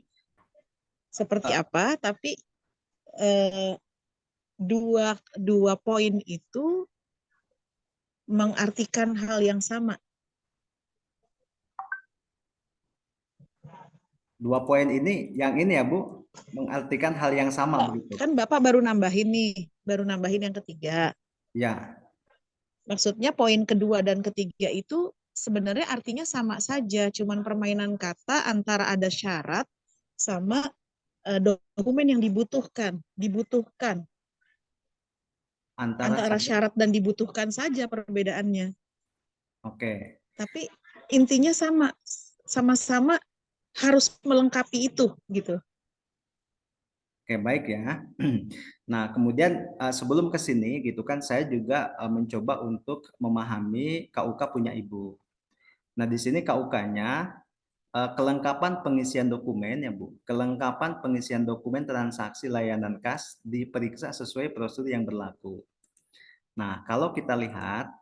seperti apa, tapi eh, dua poin itu mengartikan hal yang sama. 2 poin ini, yang ini ya Bu, mengartikan hal yang sama begitu. Kan Bapak baru nambahin nih, baru nambahin yang ketiga. Ya, Maksudnya poin kedua dan ketiga itu sebenarnya artinya sama saja, cuman permainan kata antara ada syarat sama dokumen yang dibutuhkan. Antara syarat dan dibutuhkan saja perbedaannya. Oke. Tapi intinya sama-sama harus melengkapi itu gitu. Oke, baik ya. Nah, kemudian sebelum ke sini gitu kan saya juga mencoba untuk memahami KUK punya Ibu. Nah, di sini KUK-nya kelengkapan pengisian dokumen ya Bu. Kelengkapan pengisian dokumen transaksi layanan kas diperiksa sesuai prosedur yang berlaku. Nah, kalau kita lihat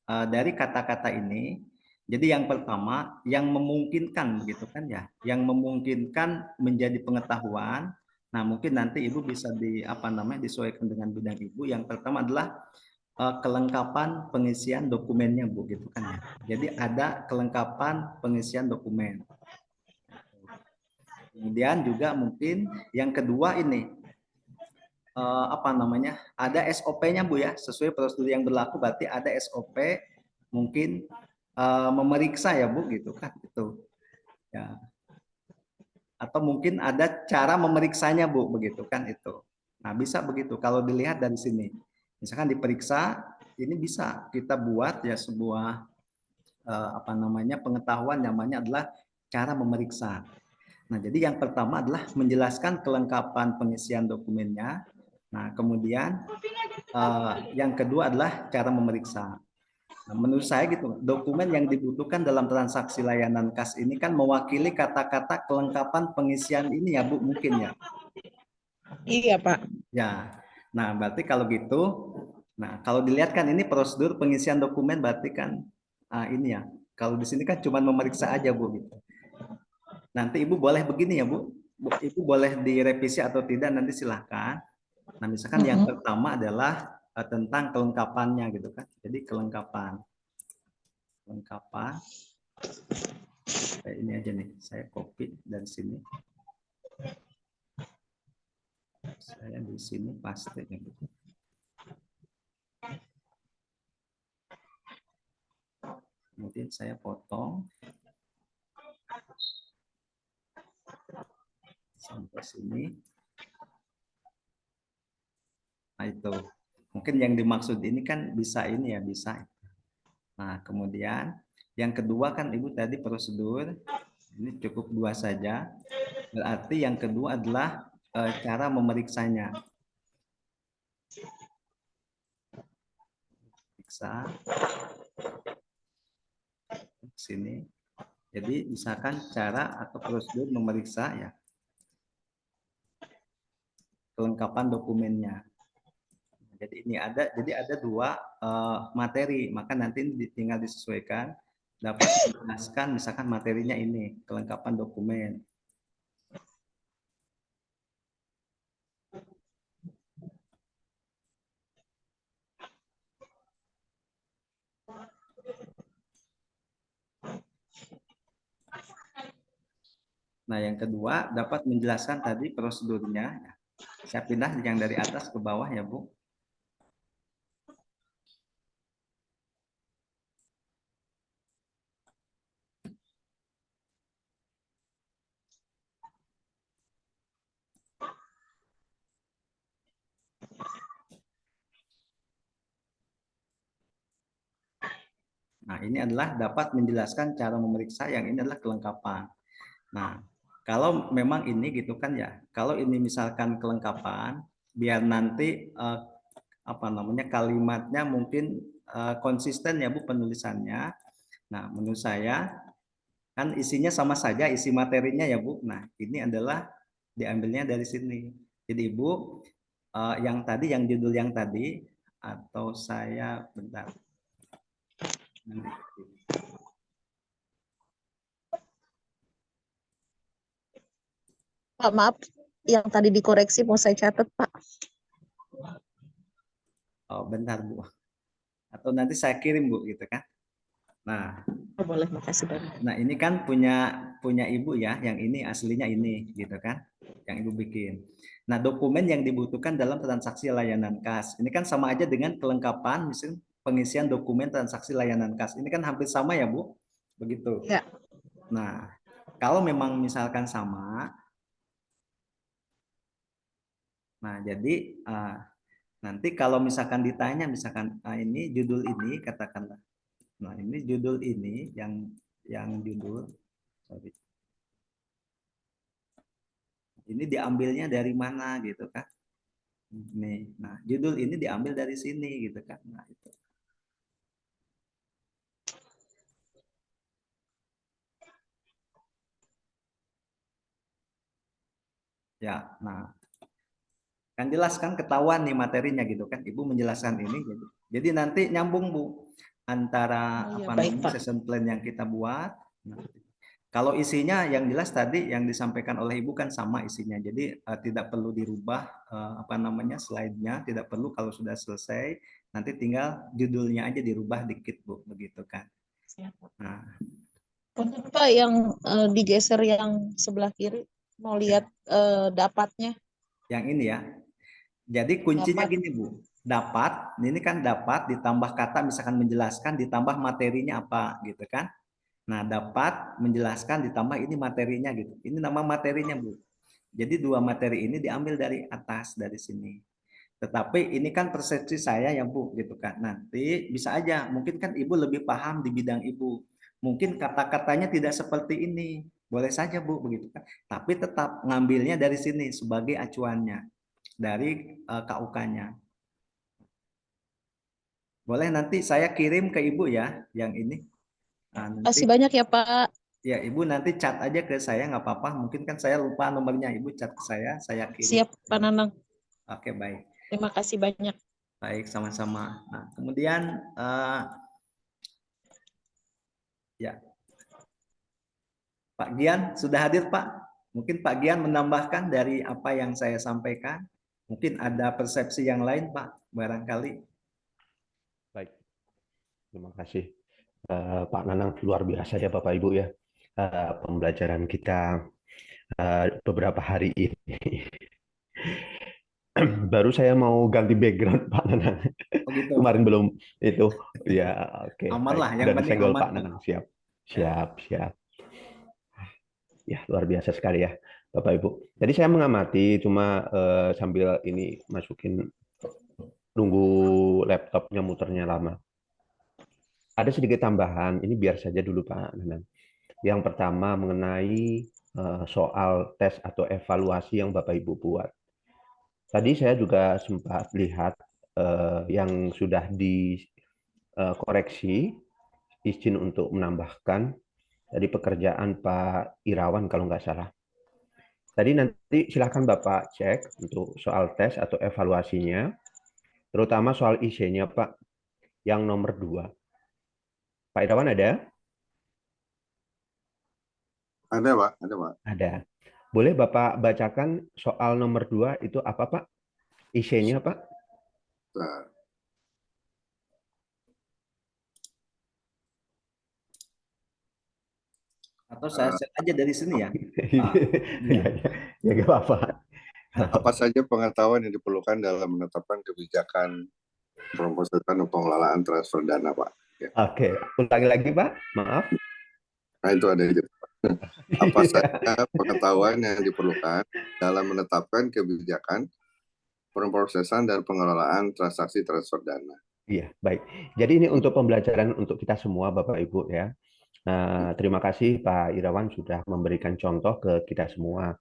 dari kata-kata ini, jadi yang pertama yang memungkinkan begitu kan ya, yang memungkinkan menjadi pengetahuan. Nah, mungkin nanti Ibu bisa disesuaikan dengan bidang Ibu. Yang pertama adalah kelengkapan pengisian dokumennya Bu gitu kan ya. Jadi ada kelengkapan pengisian dokumen. Kemudian juga mungkin yang kedua ini ada SOP-nya Bu ya, sesuai prosedur yang berlaku berarti ada SOP mungkin memeriksa ya Bu gitu kan itu. Ya. Atau mungkin ada cara memeriksanya Bu begitu kan itu. Nah, bisa begitu kalau dilihat dari sini. Misalkan diperiksa, ini bisa kita buat ya sebuah pengetahuan namanya adalah cara memeriksa. Nah, jadi yang pertama adalah menjelaskan kelengkapan pengisian dokumennya. Nah, kemudian yang kedua adalah cara memeriksa. Nah, menurut saya gitu, dokumen yang dibutuhkan dalam transaksi layanan kas ini kan mewakili kata-kata kelengkapan pengisian ini ya Bu, mungkin ya. Iya Pak. Ya, nah berarti kalau gitu, nah kalau dilihat kan ini prosedur pengisian dokumen berarti kan ini ya. Kalau di sini kan cuma memeriksa aja Bu gitu. Nanti Ibu boleh begini ya Bu, Ibu boleh direvisi atau tidak nanti silahkan. Nah misalkan yang pertama adalah tentang kelengkapannya gitu kan. Jadi kelengkapan kayak ini aja nih. Saya copy dari sini. Saya di sini paste gitu. Kemudian saya potong sampai sini. Nah itu mungkin yang dimaksud ini kan bisa ini ya, bisa Nah, kemudian yang kedua kan Ibu tadi prosedur, ini cukup 2 saja. Berarti yang kedua adalah cara memeriksanya. Periksa sini. Jadi misalkan cara atau prosedur memeriksa ya kelengkapan dokumennya. Jadi ada 2 materi, maka nanti tinggal disesuaikan dapat dijelaskan misalkan materinya ini kelengkapan dokumen. Nah, yang kedua dapat menjelaskan tadi prosedurnya. Saya pindah yang dari atas ke bawah ya, Bu. Nah, ini adalah dapat menjelaskan cara memeriksa, yang ini adalah kelengkapan. Nah, kalau memang ini gitu kan ya, kalau ini misalkan kelengkapan, biar nanti kalimatnya mungkin konsisten ya Bu penulisannya. Nah, menurut saya kan isinya sama saja, isi materinya ya Bu. Nah, ini adalah diambilnya dari sini. Jadi Ibu yang tadi, yang judul yang tadi, atau saya bentar. Pak, maaf, yang tadi dikoreksi mau saya catat, Pak. Oh, bentar Bu. Atau nanti saya kirim Bu gitu kan. Nah, Boleh, makasih banyak. nah ini kan punya Ibu ya, yang ini aslinya ini gitu kan, yang Ibu bikin. Nah, dokumen yang dibutuhkan dalam transaksi layanan kas. Ini kan sama aja dengan kelengkapan misalnya pengisian dokumen transaksi layanan kas. Ini kan hampir sama ya, Bu? Begitu. Ya. Nah, kalau memang misalkan sama, nah jadi nanti kalau misalkan ditanya misalkan ini judul ini katakanlah. Nah, ini judul ini yang judul sorry. Ini diambilnya dari mana gitu kan. Nih, nah judul ini diambil dari sini gitu kan. Nah, itu. Ya, nah kan jelas kan ketahuan nih materinya gitu kan. Ibu menjelaskan ini jadi nanti nyambung Bu antara Oh, iya, apa baik, namanya Pak. session plan yang kita buat. Nah, kalau isinya yang jelas tadi yang disampaikan oleh Ibu kan sama isinya. Jadi tidak perlu dirubah slide-nya, tidak perlu kalau sudah selesai nanti tinggal judulnya aja dirubah dikit Bu, begitu kan. Nah, Untuk Pak yang digeser yang sebelah kiri, mau lihat dapatnya. yang ini ya. Jadi kuncinya Dapat. gini Bu, dapat, ini kan dapat ditambah kata misalkan menjelaskan ditambah materinya apa gitu kan. Nah, dapat menjelaskan ditambah ini materinya gitu. Ini nama materinya Bu. Jadi 2 materi ini diambil dari atas dari sini. Tetapi ini kan persepsi saya ya Bu gitu kan. Nanti bisa aja mungkin kan Ibu lebih paham di bidang Ibu. Mungkin kata-katanya tidak seperti ini. Boleh saja Bu begitu kan. Tapi tetap ngambilnya dari sini sebagai acuannya dari KUK-nya. Boleh nanti saya kirim ke Ibu ya yang ini. Nah, Terima nanti kasih banyak ya Pak. ya Ibu nanti chat aja ke saya nggak apa-apa. Mungkin kan saya lupa nomornya, Ibu chat ke saya kirim. Siap Pak Nanang. Oke, baik. Terima kasih banyak. Baik, sama-sama. Nah, kemudian ya Pak Gian sudah hadir Pak. Mungkin Pak Gian menambahkan dari apa yang saya sampaikan. Mungkin ada persepsi yang lain Pak, barangkali. Baik, terima kasih Pak Nanang, luar biasa ya Bapak Ibu ya pembelajaran kita beberapa hari ini. Baru saya mau ganti background Pak Nanang. Oh gitu. Kemarin belum itu ya, oke. Aman Baik. lah, yang Udah penting disenggol aman, Pak Pak. Nanang, siap. Ya, luar biasa sekali ya Bapak Ibu. Jadi saya mengamati cuma sambil ini masukin nunggu laptopnya muternya lama. ada sedikit tambahan, ini biar saja dulu Pak Nanang. Yang pertama mengenai soal tes atau evaluasi yang Bapak Ibu buat. Tadi saya juga sempat lihat yang sudah dikoreksi, izin untuk menambahkan dari pekerjaan Pak Irawan kalau nggak salah. Tadi nanti silahkan Bapak cek untuk soal tes atau evaluasinya, terutama soal IC-nya Pak, yang nomor 2. Pak Irawan ada? Ada Pak, ada Pak. Ada. Boleh Bapak bacakan soal nomor 2 itu apa Pak? IC-nya Pak? Nah, Atau saya set aja dari sini ya. Ya, ya nggak apa-apa. apa saja pengetahuan yang diperlukan dalam menetapkan kebijakan pemrosesan dan pengelolaan transfer dana, Pak? Ya. Oke, ulangi lagi Pak, maaf. Nah, itu ada itu. Apa saja pengetahuan yang diperlukan dalam menetapkan kebijakan pemrosesan dan pengelolaan transaksi transfer dana? Iya, baik. Jadi ini untuk pembelajaran untuk kita semua Bapak Ibu ya. Terima kasih Pak Irawan sudah memberikan contoh ke kita semua.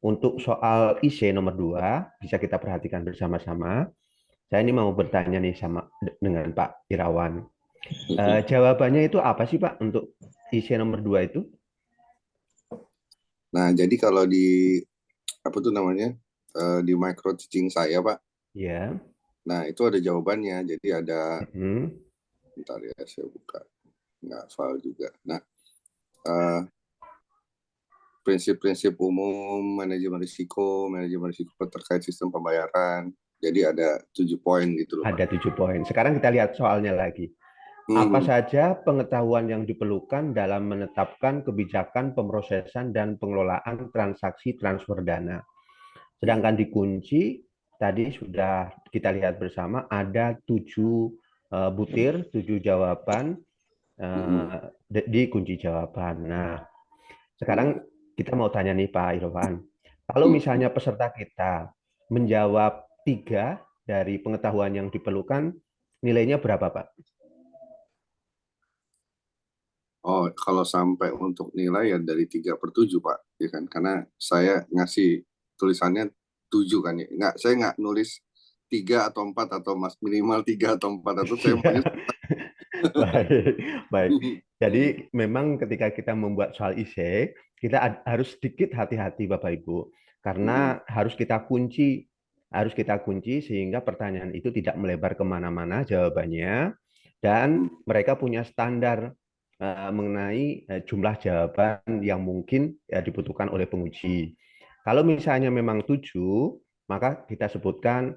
Untuk soal IC nomor 2 bisa kita perhatikan bersama-sama. Saya ini mau bertanya nih dengan Pak Irawan. Jawabannya itu apa sih Pak untuk IC nomor 2 itu? Nah, jadi kalau di apa tuh namanya di micro teaching saya, Pak. Ya. Nah, itu ada jawabannya. Jadi ada, bentar ya, saya buka. Nggak hafal juga. Nah, prinsip-prinsip umum manajemen risiko terkait sistem pembayaran. Jadi ada 7 poin gitu loh, Pak. Ada 7 poin. Sekarang kita lihat soalnya lagi. Apa saja pengetahuan yang diperlukan dalam menetapkan kebijakan pemrosesan dan pengelolaan transaksi transfer dana. Sedangkan di kunci, tadi sudah kita lihat bersama, ada 7 butir, 7 jawaban di kunci jawaban. Nah, sekarang kita mau tanya nih Pak Irwan, kalau misalnya peserta kita menjawab 3 dari pengetahuan yang diperlukan, nilainya berapa Pak? Oh, kalau sampai untuk nilai ya dari 3/7 Pak, ya kan? Karena saya ngasih tulisannya 7 kan ya. Saya nggak nulis 3 atau 4 atau minimal 3 atau 4 atau saya maunya. Baik. Jadi memang ketika kita membuat soal IC, kita harus sedikit hati-hati Bapak Ibu, karena harus kita kunci sehingga pertanyaan itu tidak melebar kemana-mana jawabannya, dan mereka punya standar mengenai jumlah jawaban yang mungkin dibutuhkan oleh penguji. Kalau misalnya memang 7, maka kita sebutkan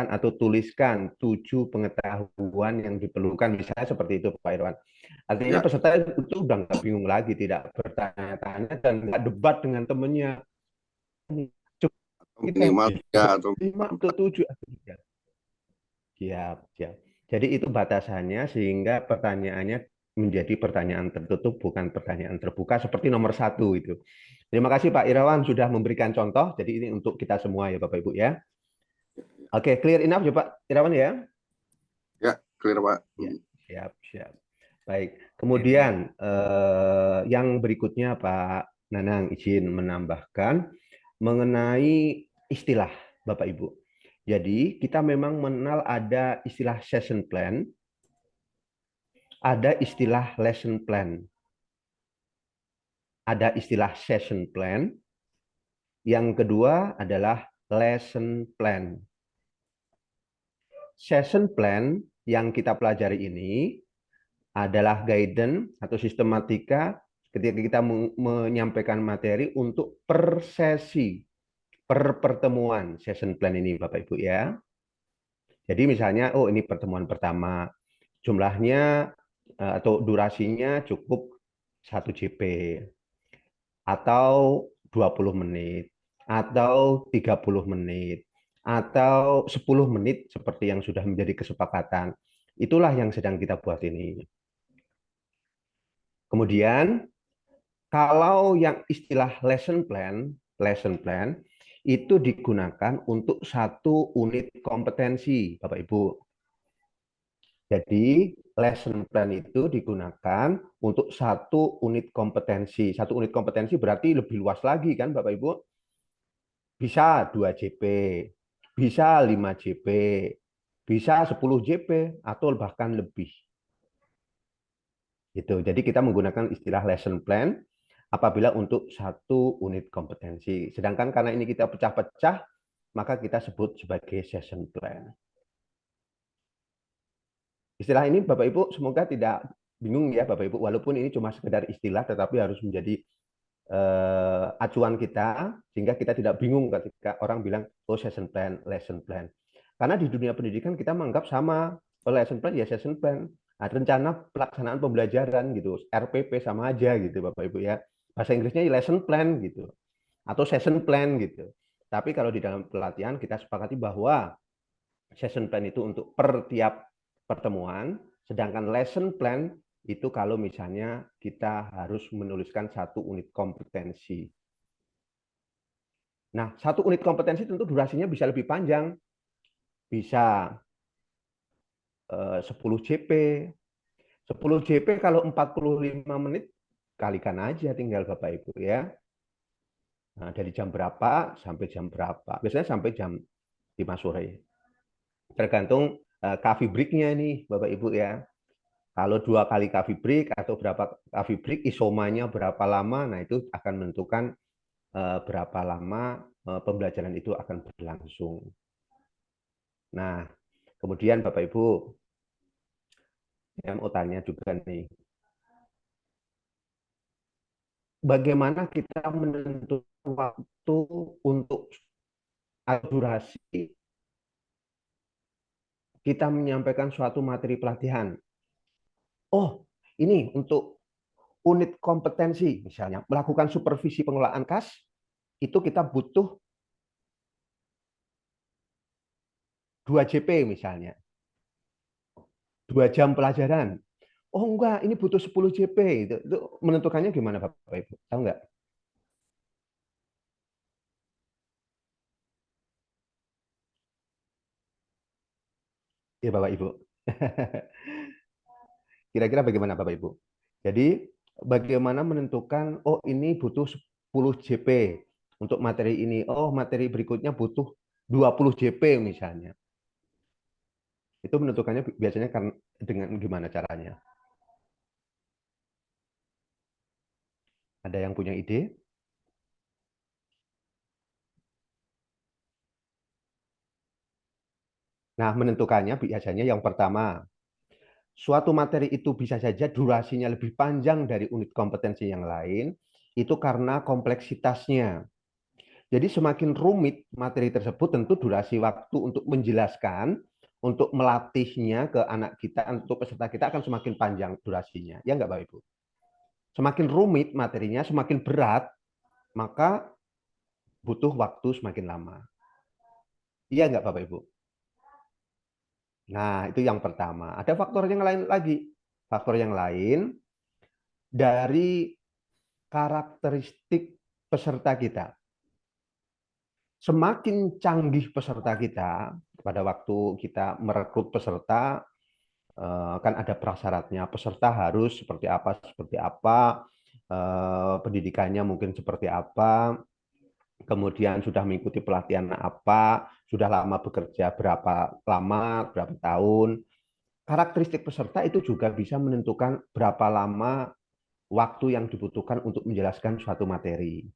atau tuliskan 7 pengetahuan yang diperlukan, misalnya seperti itu Pak Irwan. Artinya peserta itu udah nggak bingung lagi, tidak bertanya-tanya dan nggak debat dengan temennya. Minimal 3 atau 5 atau 7. Siap. Jadi itu batasannya sehingga pertanyaannya menjadi pertanyaan tertutup, bukan pertanyaan terbuka seperti nomor 1 itu. Terima kasih Pak Irawan sudah memberikan contoh. Jadi ini untuk kita semua ya Bapak Ibu ya. Oke, clear enough ya Pak Irawan ya? Ya, clear Pak. Ya, siap. Baik. Kemudian yang berikutnya Pak Nanang izin menambahkan mengenai istilah Bapak Ibu. Jadi kita memang mengenal ada istilah session plan, ada istilah lesson plan. Ada istilah session plan. Yang kedua adalah lesson plan. Session plan yang kita pelajari ini adalah guidance atau sistematika ketika kita menyampaikan materi untuk per sesi, per pertemuan session plan ini Bapak Ibu ya. Jadi misalnya, oh ini pertemuan pertama, jumlahnya atau durasinya cukup 1 JP. Atau 20 menit, atau 30 menit, atau 10 menit seperti yang sudah menjadi kesepakatan. Itulah yang sedang kita buat ini. Kemudian, kalau yang istilah lesson plan itu digunakan untuk 1 unit kompetensi, Bapak Ibu. Jadi lesson plan itu digunakan untuk satu unit kompetensi. Satu unit kompetensi berarti lebih luas lagi kan Bapak Ibu? Bisa 2 JP, bisa 5 JP, bisa 10 JP, atau bahkan lebih. Gitu. Jadi kita menggunakan istilah lesson plan apabila untuk satu unit kompetensi. Sedangkan karena ini kita pecah-pecah, maka kita sebut sebagai session plan. Istilah ini Bapak Ibu semoga tidak bingung ya Bapak Ibu, walaupun ini cuma sekedar istilah tetapi harus menjadi acuan kita sehingga kita tidak bingung ketika orang bilang oh session plan, lesson plan. Karena di dunia pendidikan kita menganggap sama, oh, lesson plan ya session plan. Nah, rencana pelaksanaan pembelajaran gitu, RPP sama aja gitu Bapak Ibu ya. Bahasa Inggrisnya lesson plan gitu atau session plan gitu. Tapi kalau di dalam pelatihan kita sepakati bahwa session plan itu untuk per tiap pertemuan, sedangkan lesson plan itu kalau misalnya kita harus menuliskan satu unit kompetensi. Nah, satu unit kompetensi tentu durasinya bisa lebih panjang. Bisa 10 JP. 10 JP kalau 45 menit, kalikan aja tinggal Bapak Ibu ya. Nah, dari jam berapa sampai jam berapa. Biasanya sampai jam 5 sore. Tergantung coffee break-nya nih Bapak Ibu ya. Kalau 2 kali coffee break atau berapa coffee break, isomanya berapa lama, nah itu akan menentukan berapa lama pembelajaran itu akan berlangsung. Nah, kemudian Bapak Ibu, saya mau tanya juga nih, bagaimana kita menentukan waktu untuk durasi kita menyampaikan suatu materi pelatihan? Oh, ini untuk unit kompetensi, misalnya melakukan supervisi pengelolaan kas, itu kita butuh 2 JP misalnya. 2 jam pelajaran. Oh enggak, ini butuh 10 JP. Itu menentukannya gimana Bapak Ibu? Tahu nggak? Ya Bapak Ibu. Kira-kira bagaimana Bapak Ibu? Jadi bagaimana menentukan, oh ini butuh 10 JP untuk materi ini. Oh materi berikutnya butuh 20 JP misalnya. Itu menentukannya biasanya dengan gimana caranya? Ada yang punya ide? Nah, menentukannya biasanya yang pertama, suatu materi itu bisa saja durasinya lebih panjang dari unit kompetensi yang lain, itu karena kompleksitasnya. Jadi semakin rumit materi tersebut, tentu durasi waktu untuk menjelaskan, untuk melatihnya ke anak kita, untuk peserta kita akan semakin panjang durasinya. Ya nggak Bapak Ibu? Semakin rumit materinya, semakin berat, maka butuh waktu semakin lama. Iya nggak Bapak Ibu? Nah, itu yang pertama. Ada faktor yang lain lagi. Faktor yang lain dari karakteristik peserta kita. Semakin canggih peserta kita, pada waktu kita merekrut peserta, kan ada prasyaratnya. Peserta harus seperti apa, pendidikannya mungkin seperti apa, kemudian sudah mengikuti pelatihan apa, sudah lama bekerja berapa lama, berapa tahun. Karakteristik peserta itu juga bisa menentukan berapa lama waktu yang dibutuhkan untuk menjelaskan suatu materi.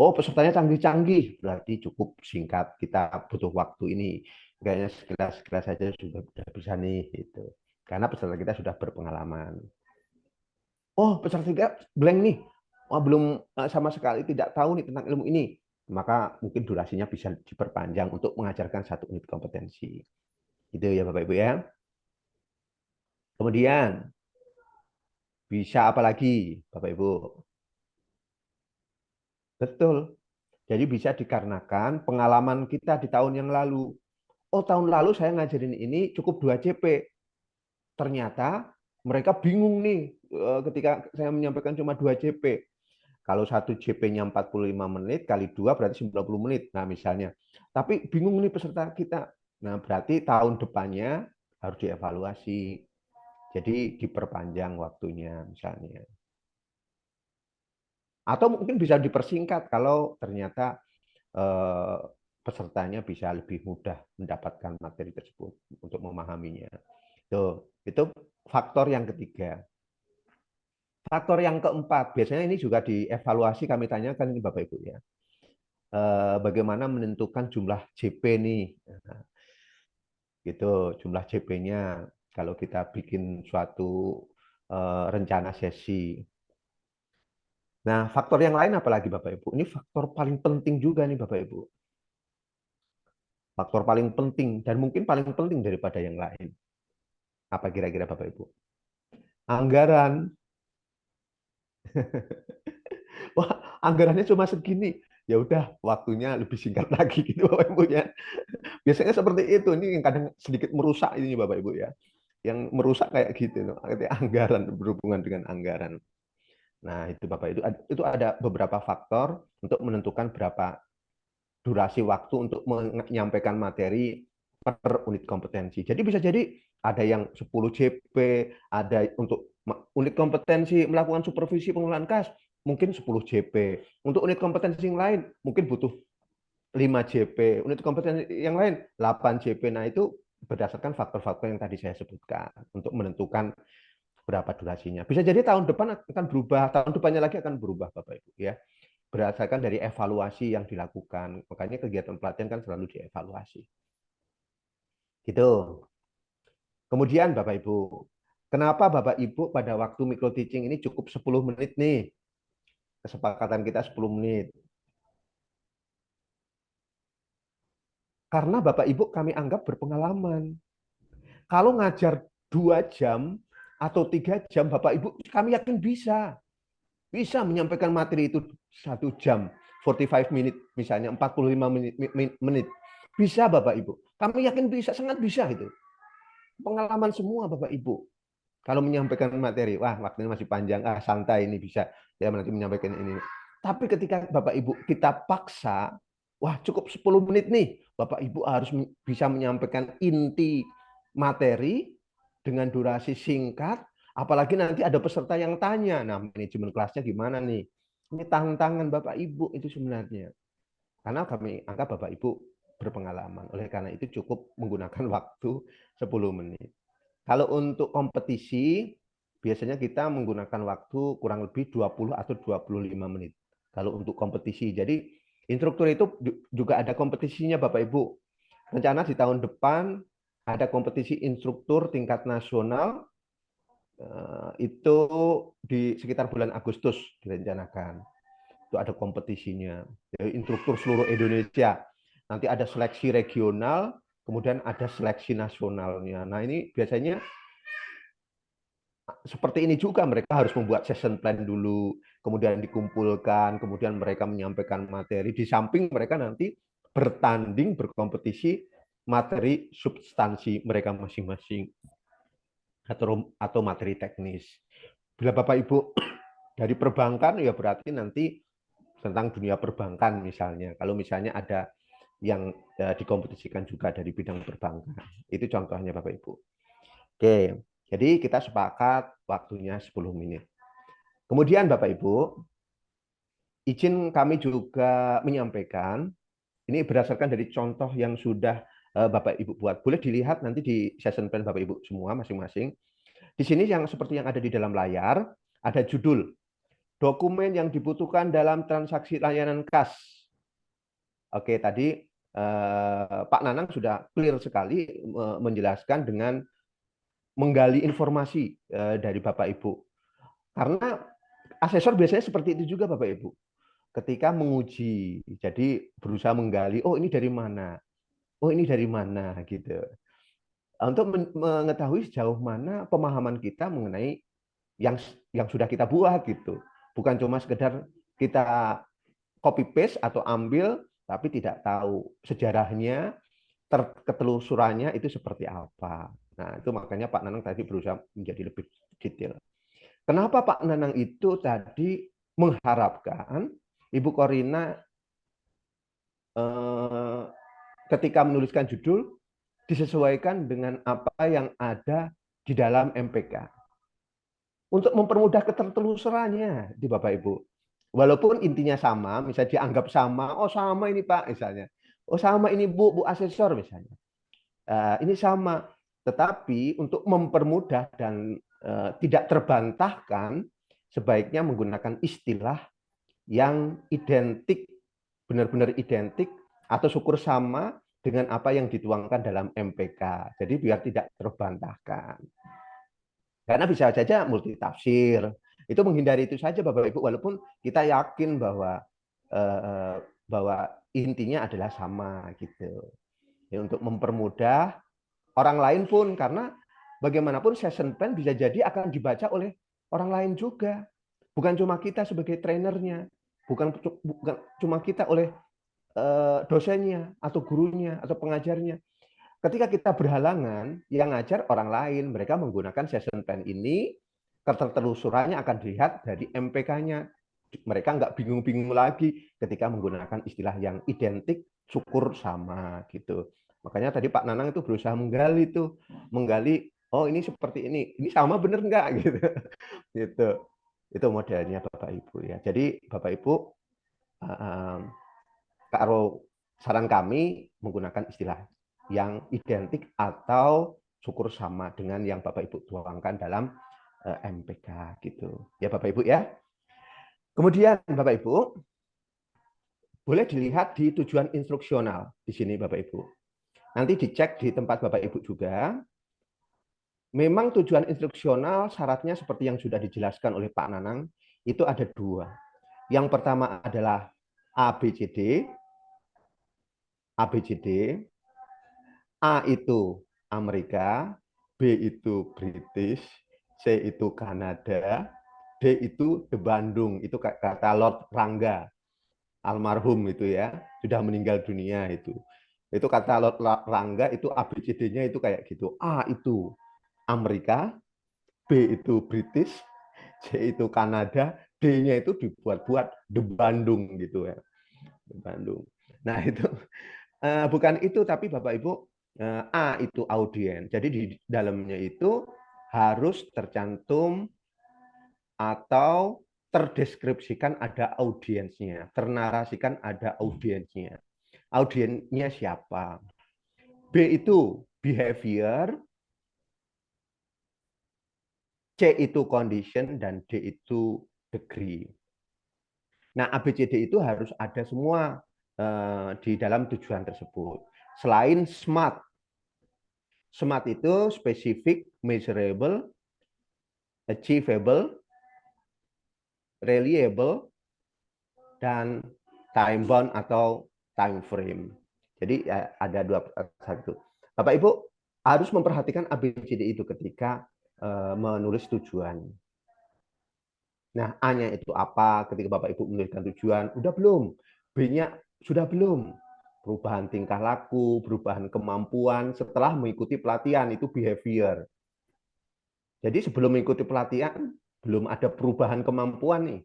Oh, pesertanya canggih-canggih, berarti cukup singkat. Kita butuh waktu ini. Kayaknya sekilas saja sudah bisa nih. Gitu. Karena peserta kita sudah berpengalaman. Oh, peserta kita blank nih. Oh, belum sama sekali tidak tahu nih tentang ilmu ini. Maka mungkin durasinya bisa diperpanjang untuk mengajarkan satu unit kompetensi. Itu ya Bapak Ibu ya. Kemudian, bisa apa lagi Bapak Ibu? Betul. Jadi bisa dikarenakan pengalaman kita di tahun yang lalu. Oh, tahun lalu saya ngajarin ini cukup 2 CP. Ternyata mereka bingung nih ketika saya menyampaikan cuma 2 CP. Kalau 1 CP-nya 45 menit kali 2 berarti 90 menit. Nah, misalnya. Tapi bingung nih peserta kita. Nah, berarti tahun depannya harus dievaluasi. Jadi diperpanjang waktunya misalnya. Atau mungkin bisa dipersingkat kalau ternyata pesertanya bisa lebih mudah mendapatkan materi tersebut untuk memahaminya. Itu faktor yang ketiga. Faktor yang keempat, biasanya ini juga dievaluasi, kami tanyakan ini Bapak Ibu ya. Bagaimana menentukan jumlah JP nih? Gitu, jumlah JP-nya kalau kita bikin suatu rencana sesi. Nah, faktor yang lain apalagi Bapak Ibu? Ini faktor paling penting juga nih Bapak Ibu. Faktor paling penting dan mungkin paling penting daripada yang lain. Apa kira-kira Bapak Ibu? Anggaran. Wah, anggarannya cuma segini. Ya udah, waktunya lebih singkat lagi gitu Bapak Ibu ya. Biasanya seperti itu. Ini yang kadang sedikit merusak ini Bapak Ibu ya. Yang merusak kayak gitu, anggaran, berhubungan dengan anggaran. Nah, itu Bapak itu ada beberapa faktor untuk menentukan berapa durasi waktu untuk menyampaikan materi per unit kompetensi. Jadi bisa jadi ada yang 10 JP, ada untuk unit kompetensi melakukan supervisi pengelolaan kas, mungkin 10 JP. Untuk unit kompetensi yang lain, mungkin butuh 5 JP. Unit kompetensi yang lain, 8 JP. Nah, itu berdasarkan faktor-faktor yang tadi saya sebutkan untuk menentukan berapa durasinya. Bisa jadi tahun depan akan berubah, tahun depannya lagi akan berubah, Bapak Ibu ya. Berdasarkan dari evaluasi yang dilakukan. Makanya kegiatan pelatihan kan selalu dievaluasi. Gitu. Kemudian Bapak Ibu, kenapa Bapak Ibu pada waktu micro teaching ini cukup 10 menit nih? Kesepakatan kita 10 menit. Karena Bapak Ibu kami anggap berpengalaman. Kalau ngajar 2 jam atau 3 jam, Bapak Ibu kami yakin bisa menyampaikan materi itu 1 jam, 45 menit, misalnya 45 menit. Bisa Bapak Ibu. Kami yakin bisa, sangat bisa itu. Pengalaman semua Bapak Ibu. Kalau menyampaikan materi, wah waktunya masih panjang, santai ini bisa. Ya nanti menyampaikan ini. Tapi ketika Bapak Ibu kita paksa, wah cukup 10 menit nih, Bapak Ibu harus bisa menyampaikan inti materi dengan durasi singkat, apalagi nanti ada peserta yang tanya, nah manajemen kelasnya gimana nih? Ini tantangan Bapak Ibu itu sebenarnya. Karena kami anggap Bapak Ibu berpengalaman. Oleh karena itu cukup menggunakan waktu 10 menit. Kalau untuk kompetisi, biasanya kita menggunakan waktu kurang lebih 20 atau 25 menit. Kalau untuk kompetisi. Jadi instruktur itu juga ada kompetisinya Bapak Ibu. Rencana di tahun depan ada kompetisi instruktur tingkat nasional, itu di sekitar bulan Agustus direncanakan. Itu ada kompetisinya. Jadi instruktur seluruh Indonesia. Nanti ada seleksi regional, kemudian ada seleksi nasionalnya. Nah ini biasanya seperti ini juga, mereka harus membuat session plan dulu, kemudian dikumpulkan, kemudian mereka menyampaikan materi. Di samping mereka nanti bertanding, berkompetisi materi substansi mereka masing-masing atau materi teknis. Bila Bapak Ibu dari perbankan, ya berarti nanti tentang dunia perbankan misalnya. Kalau misalnya ada yang dikompetisikan juga dari bidang perbankan. Itu contohnya Bapak Ibu. Oke, jadi kita sepakat waktunya 10 menit. Kemudian Bapak Ibu, izin kami juga menyampaikan, ini berdasarkan dari contoh yang sudah Bapak Ibu buat. Boleh dilihat nanti di session plan Bapak Ibu semua masing-masing. Di sini yang seperti yang ada di dalam layar, ada judul dokumen yang dibutuhkan dalam transaksi layanan kas. Oke, tadi Pak Nanang sudah clear sekali menjelaskan dengan menggali informasi dari Bapak Ibu. Karena asesor biasanya seperti itu juga Bapak Ibu. Ketika menguji, jadi berusaha menggali, oh ini dari mana? Oh ini dari mana gitu. Untuk mengetahui sejauh mana pemahaman kita mengenai yang sudah kita buat gitu. Bukan cuma sekedar kita copy paste atau ambil tapi tidak tahu sejarahnya, ketelusurannya itu seperti apa. Nah, itu makanya Pak Nanang tadi berusaha menjadi lebih detail. Kenapa Pak Nanang itu tadi mengharapkan Ibu Korina ketika menuliskan judul disesuaikan dengan apa yang ada di dalam MPK. Untuk mempermudah ketertelusurannya di Bapak Ibu. Walaupun intinya sama, misalnya dianggap sama, oh sama ini Pak misalnya. Oh sama ini Bu asesor misalnya. Ini sama. Tetapi untuk mempermudah dan tidak terbantahkan, sebaiknya menggunakan istilah yang identik, benar-benar identik atau syukur sama dengan apa yang dituangkan dalam MPK. Jadi biar tidak terbantahkan. Karena bisa saja multitafsir. Itu menghindari itu saja Bapak Ibu, walaupun kita yakin bahwa intinya adalah sama gitu. Ya, untuk mempermudah orang lain pun, karena bagaimanapun session plan bisa jadi akan dibaca oleh orang lain juga. Bukan cuma kita sebagai trainernya, bukan cuma kita oleh dosennya atau gurunya atau pengajarnya. Ketika kita berhalangan, yang ngajar orang lain, mereka menggunakan session plan ini, ketertelusurannya akan dilihat dari MPK-nya. Mereka nggak bingung-bingung lagi ketika menggunakan istilah yang identik, syukur sama gitu. Makanya tadi Pak Nanang itu berusaha menggali, oh ini seperti ini sama bener nggak gitu, gitu. Itu modelnya Bapak Ibu ya. Jadi Bapak Ibu, kalau saran kami menggunakan istilah yang identik atau syukur sama dengan yang Bapak Ibu tuangkan dalam MPK gitu. Ya Bapak Ibu ya. Kemudian Bapak Ibu, boleh dilihat di tujuan instruksional di sini Bapak Ibu. Nanti dicek di tempat Bapak Ibu juga. Memang tujuan instruksional syaratnya seperti yang sudah dijelaskan oleh Pak Nanang, itu ada 2. Yang pertama adalah ABCD. A itu Amerika, B itu British, C itu Kanada, D itu The Bandung. Itu kata Lord Rangga, almarhum itu ya, sudah meninggal dunia itu. Itu kata Lord Rangga, itu ABCD-nya itu kayak gitu. A itu Amerika, B itu British, C itu Kanada, D-nya itu dibuat-buat The Bandung gitu ya. The Bandung. Nah itu bukan itu, tapi Bapak Ibu, A itu audiens. Jadi di dalamnya itu harus tercantum atau terdeskripsikan ada audiensnya, ternarasikan ada audiensnya. Audiensnya siapa? B itu behavior, C itu condition, dan D itu degree. Nah, ABCD itu harus ada semua di dalam tujuan tersebut. Selain SMART. SMART itu specific, measurable, achievable, reliable, dan time bound atau time frame. Jadi ada 2 Bapak Ibu harus memperhatikan ABCD itu ketika menulis tujuan. Nah, A-nya itu apa ketika Bapak Ibu menuliskan tujuan? Udah belum? B-nya sudah belum? Perubahan tingkah laku, perubahan kemampuan setelah mengikuti pelatihan, itu behavior. Jadi sebelum mengikuti pelatihan, belum ada perubahan kemampuan nih.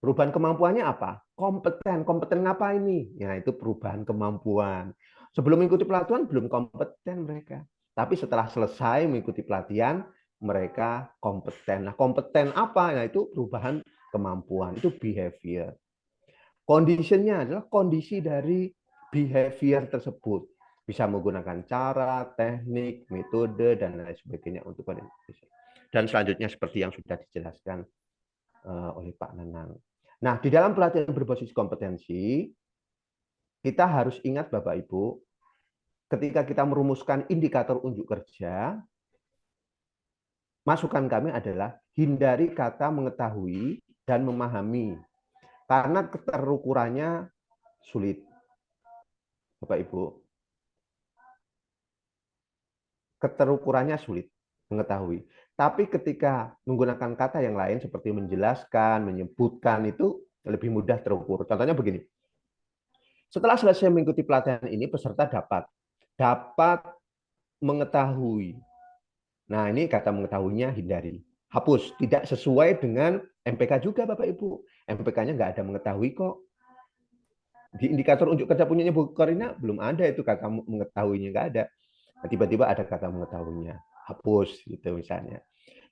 Perubahan kemampuannya apa? Kompeten. Kompeten apa ini? Ya, itu perubahan kemampuan. Sebelum mengikuti pelatihan, belum kompeten mereka. Tapi setelah selesai mengikuti pelatihan, mereka kompeten. Nah, kompeten apa? Nah, itu perubahan kemampuan. Itu behavior. Condition-nya adalah kondisi dari behavior tersebut. Bisa menggunakan cara, teknik, metode, dan lain sebagainya untuk kondisi. Dan selanjutnya seperti yang sudah dijelaskan oleh Pak Nanang. Nah, di dalam pelatihan berbasis kompetensi, kita harus ingat Bapak Ibu, ketika kita merumuskan indikator unjuk kerja, masukan kami adalah hindari kata mengetahui dan memahami, karena keterukurannya sulit. Bapak Ibu, keterukurannya sulit mengetahui. Tapi ketika menggunakan kata yang lain seperti menjelaskan, menyebutkan, itu lebih mudah terukur. Contohnya begini. Setelah selesai mengikuti pelatihan ini, peserta dapat mengetahui. Nah, ini kata mengetahuinya hindari. Hapus, tidak sesuai dengan MPK juga Bapak Ibu. MPK-nya nggak ada mengetahui kok. di indikator unjuk kerja punyanya Bu Korina belum ada itu kata mengetahuinya, nggak ada. Nah, tiba-tiba ada kata mengetahuinya, hapus gitu misalnya.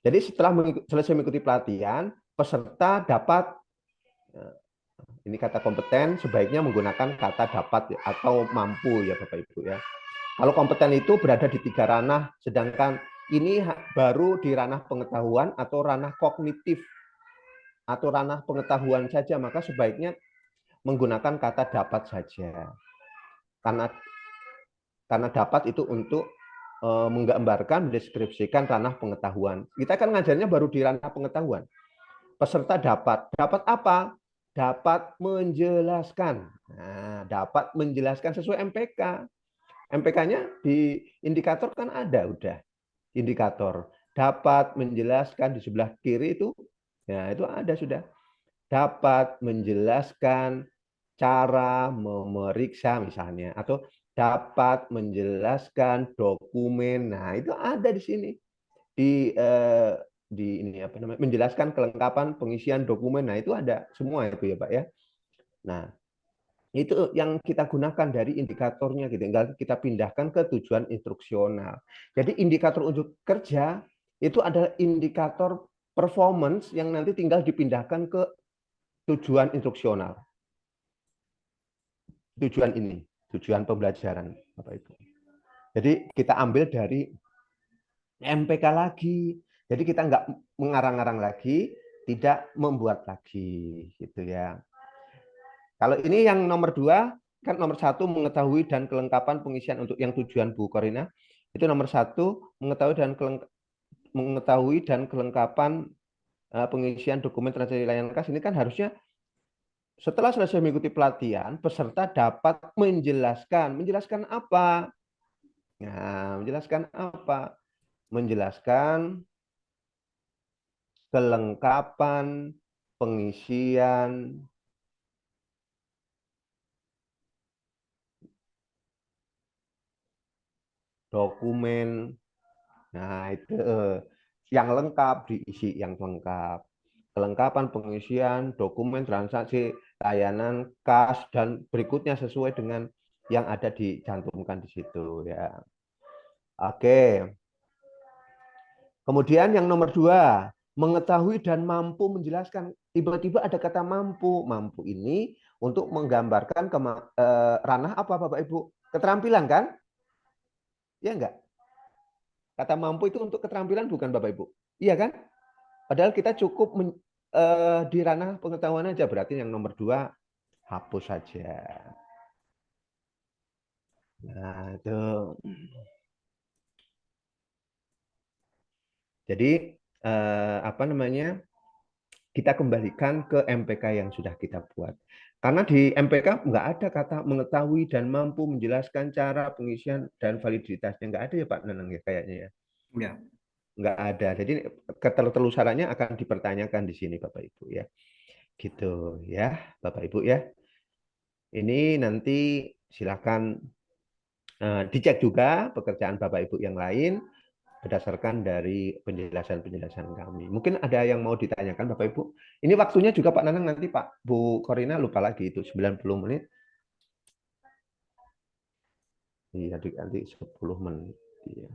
Jadi setelah selesai mengikuti pelatihan, peserta dapat, ini kata kompeten sebaiknya menggunakan kata dapat atau mampu ya Bapak Ibu ya. Kalau kompeten itu berada di 3 ranah, sedangkan ini baru di ranah pengetahuan atau ranah kognitif atau ranah pengetahuan saja, maka sebaiknya menggunakan kata dapat saja. Karena dapat itu untuk menggambarkan, mendeskripsikan ranah pengetahuan. Kita kan ngajarnya baru di ranah pengetahuan. Peserta dapat. Dapat apa? Dapat menjelaskan. Nah, dapat menjelaskan sesuai MPK. MPK-nya di indikator kan ada udah. Indikator. Dapat menjelaskan di sebelah kiri itu, ya itu ada sudah. Dapat menjelaskan cara memeriksa misalnya, atau dapat menjelaskan dokumen. Nah, itu ada di sini. Di ini apa namanya? Menjelaskan kelengkapan pengisian dokumen. Nah, itu ada semua itu ya, Pak ya. Nah, itu yang kita gunakan dari indikatornya, gitu. Tinggal kita pindahkan ke tujuan instruksional. Jadi indikator unjuk kerja itu adalah indikator performance yang nanti tinggal dipindahkan ke tujuan instruksional. Tujuan ini, tujuan pembelajaran, Bapak Ibu. Jadi kita ambil dari MPK lagi. Jadi kita nggak mengarang-arang lagi, tidak membuat lagi, gitu ya. Kalau ini yang nomor 2, kan nomor 1 mengetahui dan kelengkapan pengisian untuk yang tujuan Bu Korina. Itu nomor 1 mengetahui dan kelengkapan pengisian dokumen transaksi layanan kas. Ini kan harusnya setelah selesai mengikuti pelatihan, peserta dapat menjelaskan. Menjelaskan apa? Nah, menjelaskan apa? Menjelaskan kelengkapan pengisian dokumen. Nah, itu yang lengkap diisi yang lengkap. Kelengkapan pengisian dokumen transaksi layanan kas dan berikutnya sesuai dengan yang ada dicantumkan di situ ya. Oke. Kemudian yang nomor 2, mengetahui dan mampu menjelaskan. Tiba-tiba ada kata mampu. Mampu ini untuk menggambarkan ranah apa Bapak Ibu? Keterampilan kan? Ya enggak? Kata mampu itu untuk keterampilan bukan Bapak Ibu? Iya kan? Padahal kita cukup di ranah pengetahuan aja. Berarti yang nomor 2 hapus saja. Nah, itu. Jadi apa namanya? Kita kembalikan ke MPK yang sudah kita buat. Karena di MPK nggak ada kata mengetahui dan mampu menjelaskan cara pengisian dan validitasnya. Nggak ada ya Pak Nanang ya kayaknya ya. Ya. Nggak ada. Jadi ketertelusarannya akan dipertanyakan di sini Bapak Ibu ya. Gitu ya Bapak Ibu ya. Ini nanti silakan dicek juga pekerjaan Bapak Ibu yang lain berdasarkan dari penjelasan-penjelasan kami. Mungkin ada yang mau ditanyakan Bapak Ibu. Ini waktunya juga Pak Nanang nanti Pak Bu Korina lupa lagi itu 90 menit. Iya, nanti 10 menit. Iya.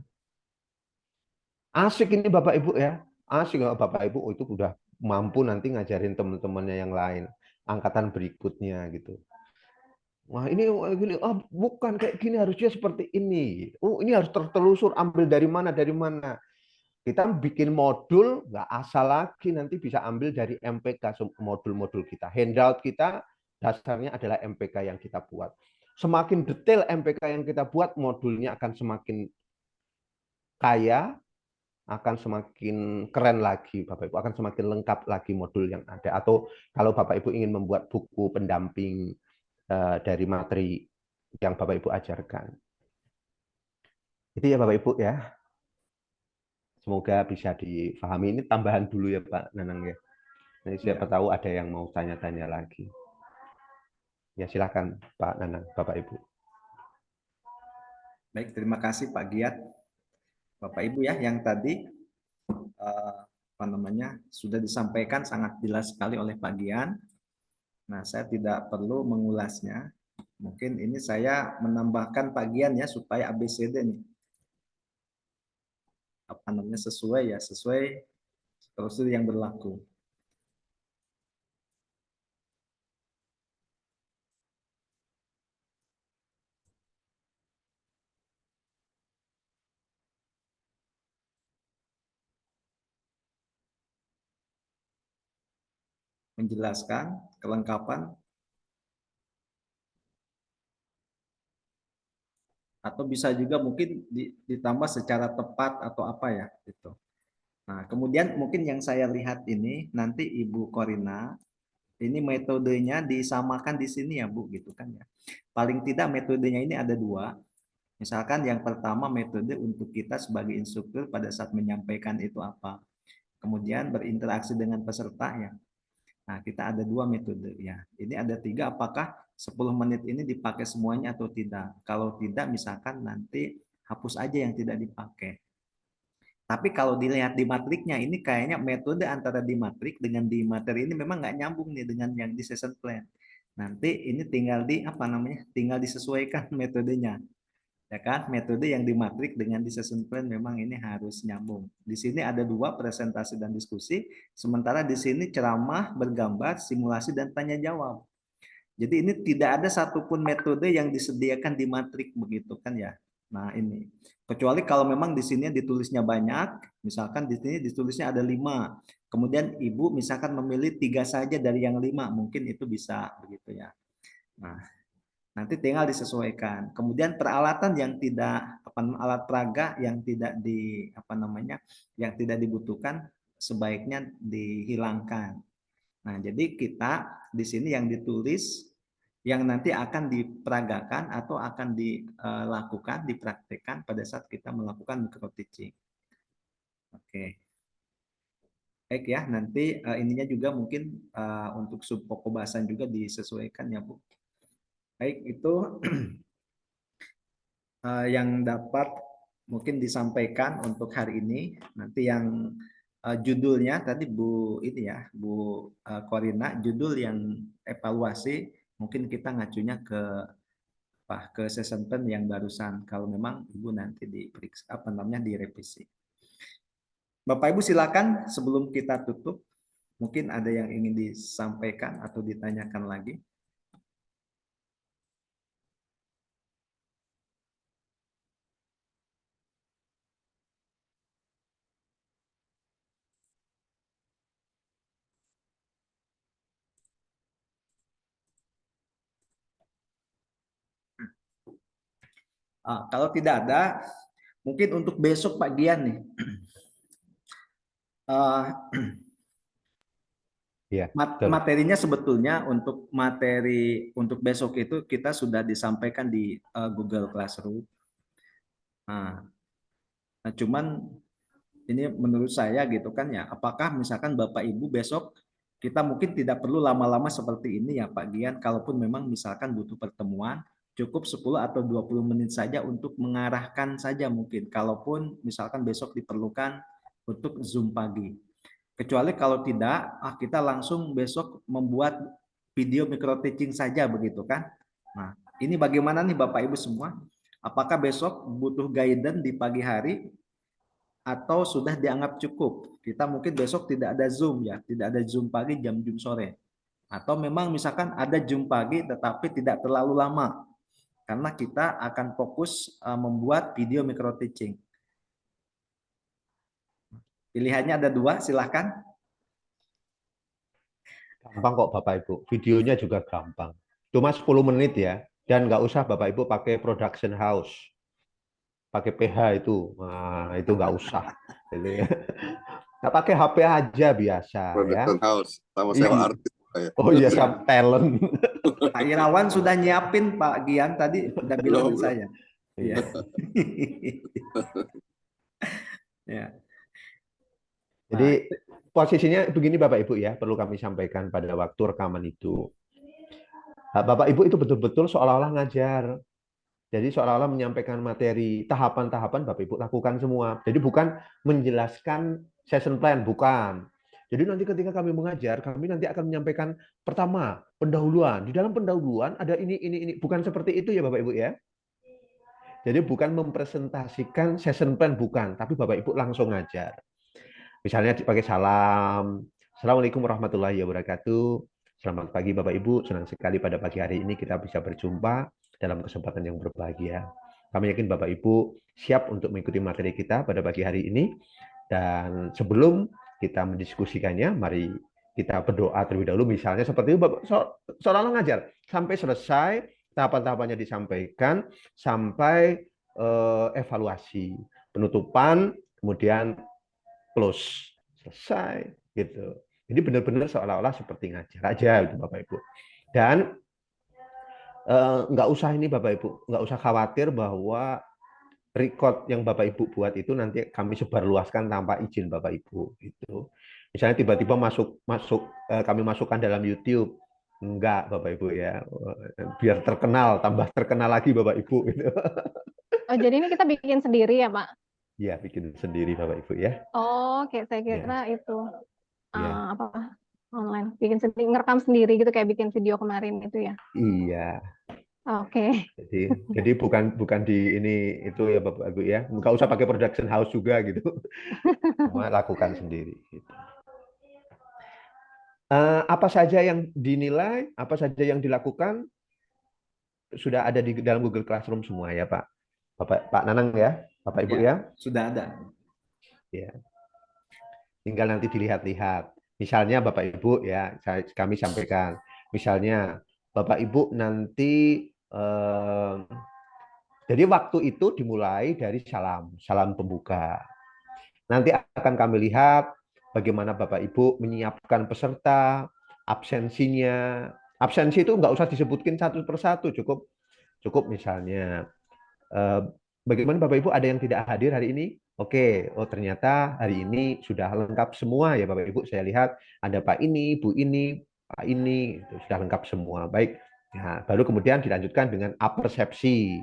Asik ini Bapak Ibu ya. Asik kalau Bapak Ibu itu udah mampu nanti ngajarin teman-temannya yang lain, angkatan berikutnya gitu. Wah ini gini, oh, bukan kayak gini, harusnya seperti ini. Oh ini harus tertelusur, ambil dari mana. Kita bikin modul, nggak asal lagi, nanti bisa ambil dari MPK modul-modul kita. Handout kita dasarnya adalah MPK yang kita buat. Semakin detail MPK yang kita buat, modulnya akan semakin kaya, akan semakin keren lagi, Bapak Ibu, akan semakin lengkap lagi modul yang ada. Atau kalau Bapak Ibu ingin membuat buku pendamping dari materi yang Bapak Ibu ajarkan. Itu ya Bapak Ibu ya. Semoga bisa difahami. Ini tambahan dulu ya Pak Nanang ya. Nanti siapa tahu ada yang mau tanya-tanya lagi. Ya silakan Pak Nanang, Bapak Ibu. Baik, terima kasih Pak Giat. Bapak Ibu ya, yang tadi apa namanya sudah disampaikan sangat jelas sekali oleh Pak Gian. Nah, saya tidak perlu mengulasnya Mungkin ini saya menambahkan bagian ya supaya ABCD nih. Apa namanya sesuai ya, sesuai prosedur yang berlaku. Menjelaskan kelengkapan atau bisa juga mungkin ditambah secara tepat atau apa ya gitu. Nah, kemudian mungkin yang saya lihat ini nanti Ibu Korina ini metodenya disamakan di sini ya Bu gitu kan ya. Paling tidak metodenya ini ada dua. Misalkan yang pertama metode untuk kita sebagai instruktur pada saat menyampaikan itu apa. Kemudian berinteraksi dengan peserta ya. Nah, kita ada dua metode ya. Ini ada tiga, apakah 10 menit ini dipakai semuanya atau tidak. Kalau tidak, misalkan nanti hapus aja yang tidak dipakai. Tapi kalau dilihat di matriknya, ini kayaknya metode antara di matrik dengan di materi ini memang nggak nyambung nih dengan yang di session plan. Nanti ini tinggal di apa namanya, tinggal disesuaikan metodenya. Ya kan, metode yang di matrik dengan di session plan memang ini harus nyambung. Di sini ada dua, presentasi dan diskusi, sementara di sini ceramah, bergambar, simulasi dan tanya jawab. Jadi ini tidak ada satupun metode yang disediakan di matrik begitu kan ya. Nah ini, kecuali kalau memang di sini ditulisnya banyak, misalkan di sini ditulisnya ada 5, kemudian ibu misalkan memilih 3 saja dari yang 5, mungkin itu bisa begitu ya. Nah nanti tinggal disesuaikan. Kemudian peralatan yang tidak alat peraga yang tidak di apa namanya, yang tidak dibutuhkan sebaiknya dihilangkan. Nah, jadi kita di sini yang ditulis yang nanti akan diperagakan atau akan dilakukan, dipraktekkan pada saat kita melakukan micro teaching. Oke. Baik ya, nanti ininya juga mungkin untuk sub pokok bahasan juga disesuaikan ya, Bu. Baik, itu yang dapat mungkin disampaikan untuk hari ini. Nanti yang judulnya tadi Bu ini ya, Bu Korina, judul yang evaluasi mungkin kita ngacunya ke session plan yang barusan kalau memang Ibu nanti diperiksa apa namanya direvisi. Bapak Ibu silakan sebelum kita tutup mungkin ada yang ingin disampaikan atau ditanyakan lagi. Kalau tidak ada, mungkin untuk besok Pak Gian nih. Ya, materinya sebetulnya untuk materi untuk besok itu kita sudah disampaikan di Google Classroom. Nah, cuman ini menurut saya gitu kan ya, apakah misalkan Bapak Ibu besok kita mungkin tidak perlu lama-lama seperti ini ya Pak Gian, kalaupun memang misalkan butuh pertemuan, cukup 10 atau 20 menit saja untuk mengarahkan saja mungkin, kalaupun misalkan besok diperlukan untuk Zoom pagi. Kecuali kalau tidak, kita langsung besok membuat video micro teaching saja begitu kan. Nah, ini bagaimana nih Bapak Ibu semua? Apakah besok butuh guidance di pagi hari atau sudah dianggap cukup? Kita mungkin besok tidak ada Zoom ya, tidak ada Zoom pagi jam sore. Atau memang misalkan ada Zoom pagi tetapi tidak terlalu lama. Karena kita akan fokus membuat video micro teaching. Pilihannya ada dua, silahkan. Gampang kok Bapak Ibu, videonya juga gampang. Cuma 10 menit ya, dan nggak usah Bapak Ibu pakai production house. Pakai PH itu, nah itu nggak usah. Gitu ya. Nah, pakai HP aja biasa Production ya. house, sama sewa artis. Oh iya, sama talent. Pak Irawan sudah nyiapin Pak Gian tadi udah bilang ke saya. Iya. Ya. Jadi posisinya begini Bapak Ibu ya, perlu kami sampaikan pada waktu rekaman itu. Bapak Ibu itu betul-betul seolah-olah ngajar. Jadi seolah-olah menyampaikan materi, tahapan-tahapan Bapak Ibu lakukan semua. Jadi bukan menjelaskan session plan, bukan. Jadi nanti ketika kami mengajar, kami nanti akan menyampaikan pertama pendahuluan. Di dalam pendahuluan ada ini. Bukan seperti itu ya Bapak Ibu ya. Jadi bukan mempresentasikan session plan, bukan. Tapi Bapak Ibu langsung ngajar. Misalnya dipakai salam. Assalamualaikum warahmatullahi wabarakatuh. Selamat pagi Bapak Ibu. Senang sekali pada pagi hari ini kita bisa berjumpa dalam kesempatan yang berbahagia. Kami yakin Bapak Ibu siap untuk mengikuti materi kita pada pagi hari ini. Dan sebelum kita mendiskusikannya, mari kita berdoa terlebih dahulu. Misalnya seperti itu, Bapak seolah-olah ngajar sampai selesai tahapan-tahapannya disampaikan sampai evaluasi, penutupan, kemudian close, selesai gitu. Jadi benar-benar seolah-olah seperti ngajar aja gitu Bapak Ibu. Dan nggak usah ini Bapak Ibu, nggak usah khawatir bahwa record yang Bapak Ibu buat itu nanti kami sebarluaskan tanpa izin Bapak Ibu gitu. Misalnya tiba-tiba kami masukkan dalam YouTube, enggak Bapak Ibu ya, biar terkenal, tambah terkenal lagi Bapak Ibu gitu. Oh, jadi ini kita bikin sendiri ya, Pak? Ya, bikin sendiri Bapak Ibu ya. Oh, kayak saya Ya. kira itu Ya. apa online, bikin sendiri, ngerekam sendiri gitu kayak bikin video kemarin itu ya. Iya. Oke. Jadi bukan di ini itu ya Bapak Ibu ya. Nggak usah pakai production house juga gitu. Cuma lakukan sendiri gitu. Apa saja yang dinilai, apa saja yang dilakukan sudah ada di dalam Google Classroom semua ya Pak. Pak Nanang ya, Bapak Ibu ya. Sudah ada. Ya. Tinggal nanti dilihat-lihat. Misalnya Bapak Ibu ya, kami sampaikan. Misalnya Bapak Ibu nanti jadi waktu itu dimulai dari salam pembuka. Nanti akan kami lihat bagaimana Bapak Ibu menyiapkan peserta, absensinya. Absensi itu nggak usah disebutkan satu persatu, cukup misalnya bagaimana Bapak Ibu ada yang tidak hadir hari ini? Oke, oh ternyata hari ini sudah lengkap semua ya Bapak Ibu. Saya lihat ada Pak ini, Bu ini, Pak ini, itu sudah lengkap semua. Baik. Nah, baru kemudian dilanjutkan dengan apersepsi.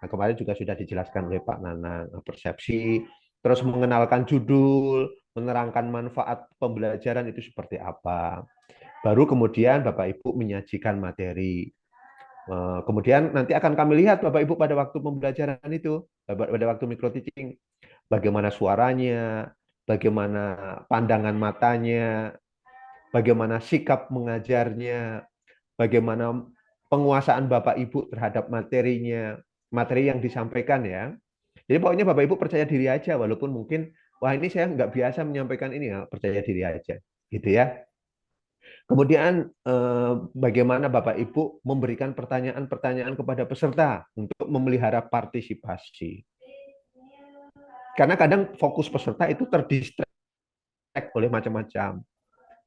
Nah, kemarin juga sudah dijelaskan oleh Pak Nanang, persepsi, terus mengenalkan judul, menerangkan manfaat pembelajaran itu seperti apa. Baru kemudian Bapak Ibu menyajikan materi. Kemudian nanti akan kami lihat Bapak Ibu pada waktu pembelajaran itu, pada waktu micro teaching, bagaimana suaranya, bagaimana pandangan matanya, bagaimana sikap mengajarnya, bagaimana penguasaan Bapak Ibu terhadap materinya, materi yang disampaikan ya. Jadi pokoknya Bapak Ibu percaya diri aja, walaupun mungkin, wah ini saya nggak biasa menyampaikan ini ya, percaya diri aja, gitu ya. Kemudian bagaimana Bapak Ibu memberikan pertanyaan-pertanyaan kepada peserta untuk memelihara partisipasi. Karena kadang fokus peserta itu terdistract oleh macam-macam.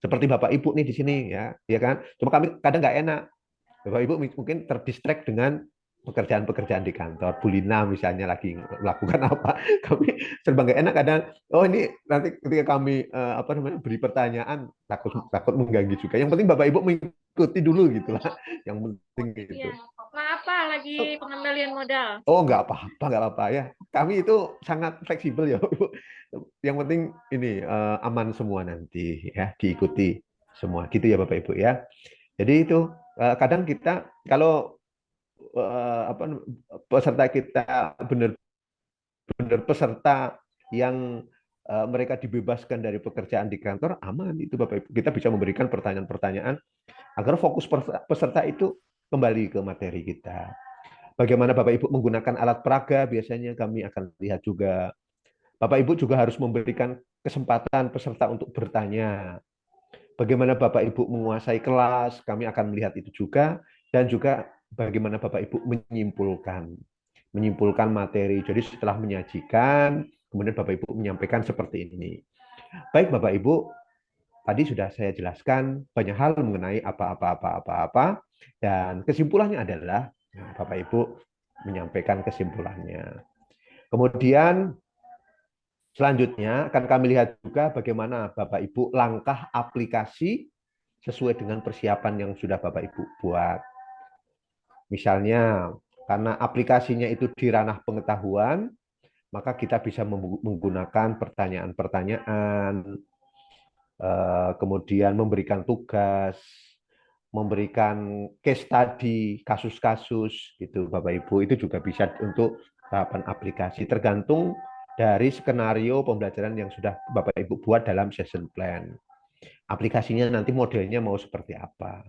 Seperti Bapak Ibu nih di sini ya kan. Cuma kami kadang nggak enak. Bapak Ibu mungkin terdistract dengan pekerjaan-pekerjaan di kantor. Bu Lina misalnya lagi melakukan apa, kami serba nggak enak kadang. Oh ini nanti ketika kami beri pertanyaan takut mengganggu juga. Yang penting Bapak Ibu mengikuti dulu gitulah. Yang penting gitu. Iya. Maaf Pak, lagi pengembalian modal. Oh nggak apa-apa ya. Kami itu sangat fleksibel ya Ibu. Yang penting ini aman semua nanti ya, diikuti semua gitu ya Bapak Ibu ya. Jadi itu kadang kita kalau peserta kita benar-benar peserta yang mereka dibebaskan dari pekerjaan di kantor, aman itu Bapak Ibu. Kita bisa memberikan pertanyaan-pertanyaan agar fokus peserta itu kembali ke materi kita. Bagaimana Bapak Ibu menggunakan alat peraga, biasanya kami akan lihat juga. Bapak Ibu juga harus memberikan kesempatan peserta untuk bertanya. Bagaimana Bapak Ibu menguasai kelas, kami akan melihat itu juga. Dan juga bagaimana Bapak Ibu menyimpulkan materi. Jadi setelah menyajikan, kemudian Bapak Ibu menyampaikan seperti ini. Baik Bapak Ibu, tadi sudah saya jelaskan banyak hal mengenai apa-apa, dan kesimpulannya adalah Bapak Ibu menyampaikan kesimpulannya. Kemudian selanjutnya akan kami lihat juga bagaimana Bapak Ibu langkah aplikasi sesuai dengan persiapan yang sudah Bapak Ibu buat. Misalnya karena aplikasinya itu di ranah pengetahuan, maka kita bisa menggunakan pertanyaan-pertanyaan kemudian memberikan tugas, memberikan case study, kasus-kasus gitu Bapak Ibu, itu juga bisa untuk tahapan aplikasi tergantung dari skenario pembelajaran yang sudah Bapak Ibu buat dalam session plan. Aplikasinya nanti modelnya mau seperti apa.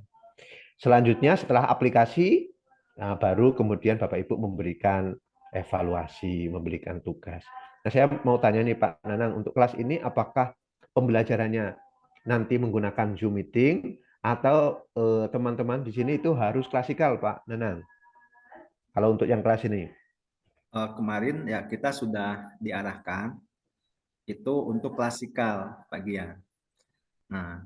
Selanjutnya setelah aplikasi, nah baru kemudian Bapak Ibu memberikan evaluasi, memberikan tugas. Nah, saya mau tanya nih Pak Nanang, untuk kelas ini apakah pembelajarannya nanti menggunakan Zoom meeting atau teman-teman di sini itu harus klasikal Pak Nanang? Kalau untuk yang kelas ini. Kemarin ya kita sudah diarahkan itu untuk klasikal Pak Gian. Nah,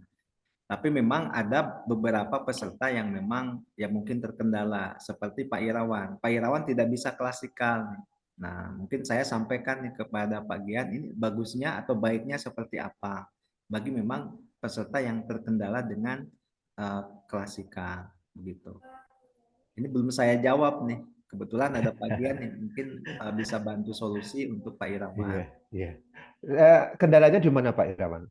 tapi memang ada beberapa peserta yang memang ya mungkin terkendala seperti Pak Irawan. Pak Irawan tidak bisa klasikal. Nah, mungkin saya sampaikan nih kepada Pak Gian ini bagusnya atau baiknya seperti apa bagi memang peserta yang terkendala dengan klasikal begitu. Ini belum saya jawab nih. Kebetulan ada Pak Gian yang mungkin bisa bantu solusi untuk Pak Irawan. Iya, iya. Kendalanya di mana Pak Irawan?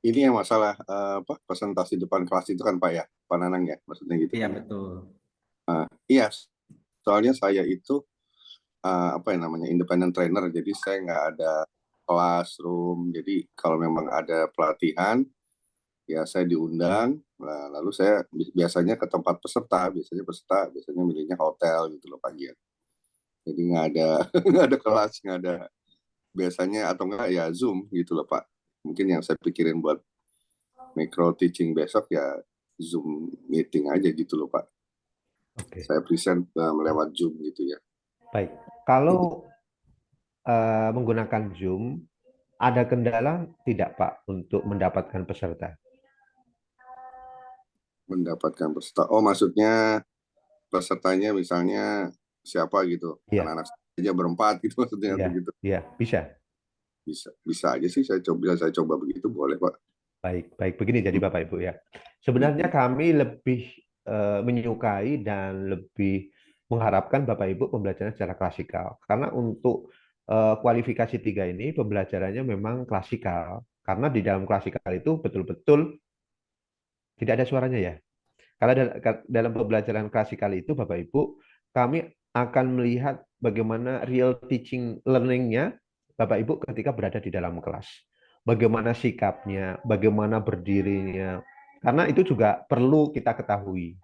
Ini yang masalah presentasi depan kelas itu kan Pak ya, Pak Nanang ya, maksudnya gitu Iya kan. betul. Iya, soalnya saya itu apa yang namanya independent trainer, jadi saya nggak ada classroom. Jadi kalau memang ada pelatihan, ya saya diundang. Nah, lalu saya biasanya ke tempat peserta, biasanya milihnya hotel gitu loh Pak Gian. Jadi nggak ada nggak ada kelas, nggak ada biasanya atau enggak ya Zoom gitu loh Pak. Mungkin yang saya pikirin buat micro teaching besok ya Zoom meeting aja gitu loh Pak. Oke. Saya present lewat Zoom gitu ya. Baik. Kalau menggunakan Zoom, ada kendala tidak Pak untuk mendapatkan peserta? Mendapatkan peserta. Oh, maksudnya pesertanya misalnya siapa gitu. Iya. Anak-anak aja berempat gitu maksudnya Iya, begitu. iya, bisa. Bisa aja sih saya coba begitu boleh Pak. Baik begini jadi Bapak Ibu ya. Sebenarnya kami lebih menyukai dan lebih mengharapkan Bapak Ibu pembelajaran secara klasikal. Karena untuk kualifikasi 3 ini pembelajarannya memang klasikal. Karena di dalam klasikal itu betul-betul tidak ada suaranya ya. Karena dalam pembelajaran klasikal itu Bapak Ibu, kami akan melihat bagaimana real teaching learning-nya Bapak Ibu ketika berada di dalam kelas. Bagaimana sikapnya, bagaimana berdirinya. Karena itu juga perlu kita ketahui.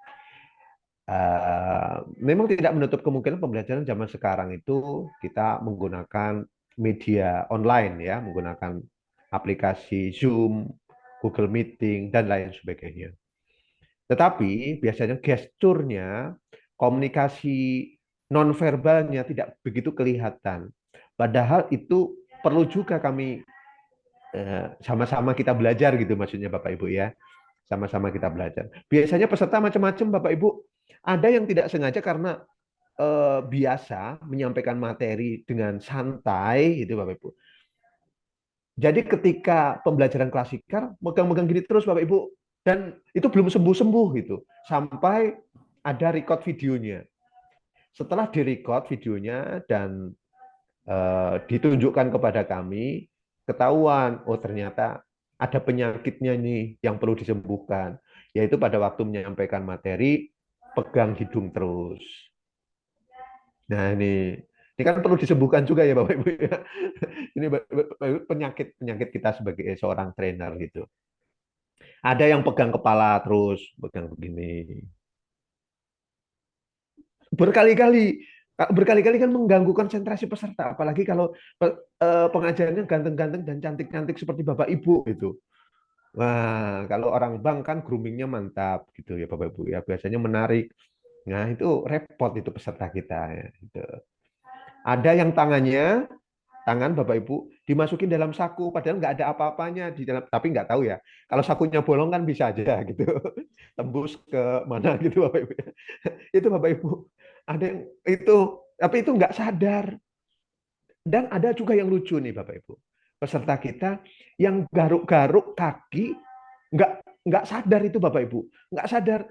Memang tidak menutup kemungkinan pembelajaran zaman sekarang itu kita menggunakan media online ya, menggunakan aplikasi Zoom, Google Meeting, dan lain sebagainya. Tetapi biasanya gesturnya, komunikasi nonverbalnya tidak begitu kelihatan. Padahal itu perlu juga kami sama-sama kita belajar gitu maksudnya Bapak Ibu ya. Sama-sama kita belajar. Biasanya peserta macam-macam Bapak Ibu. Ada yang tidak sengaja karena biasa menyampaikan materi dengan santai gitu Bapak Ibu. Jadi ketika pembelajaran klasikal megang-megang gini terus Bapak Ibu, dan itu belum sembuh-sembuh gitu sampai ada record videonya. Setelah direcord videonya dan ditunjukkan kepada kami, ketahuan oh ternyata ada penyakitnya nih yang perlu disembuhkan, yaitu pada waktu menyampaikan materi pegang hidung terus. Nah ini kan perlu disembuhkan juga ya Bapak Ibu ya. Ini penyakit kita sebagai seorang trainer gitu. Ada yang pegang kepala terus, pegang begini. Berkali-kali kan mengganggu konsentrasi peserta, apalagi kalau pengajarannya ganteng-ganteng dan cantik-cantik seperti Bapak Ibu itu. Wah, kalau orang bank kan groomingnya mantap gitu ya Bapak Ibu ya, biasanya menarik. Nah, itu repot itu peserta kita ya. Gitu. Ada yang tangan Bapak Ibu dimasukin dalam saku padahal nggak ada apa-apanya di dalam, tapi nggak tahu ya kalau sakunya bolong kan bisa aja gitu tembus ke mana gitu Bapak Ibu. Itu Bapak Ibu ada yang itu, tapi itu nggak sadar. Dan ada juga yang lucu nih Bapak Ibu, peserta kita yang garuk-garuk kaki nggak nggak sadar itu Bapak Ibu, nggak sadar.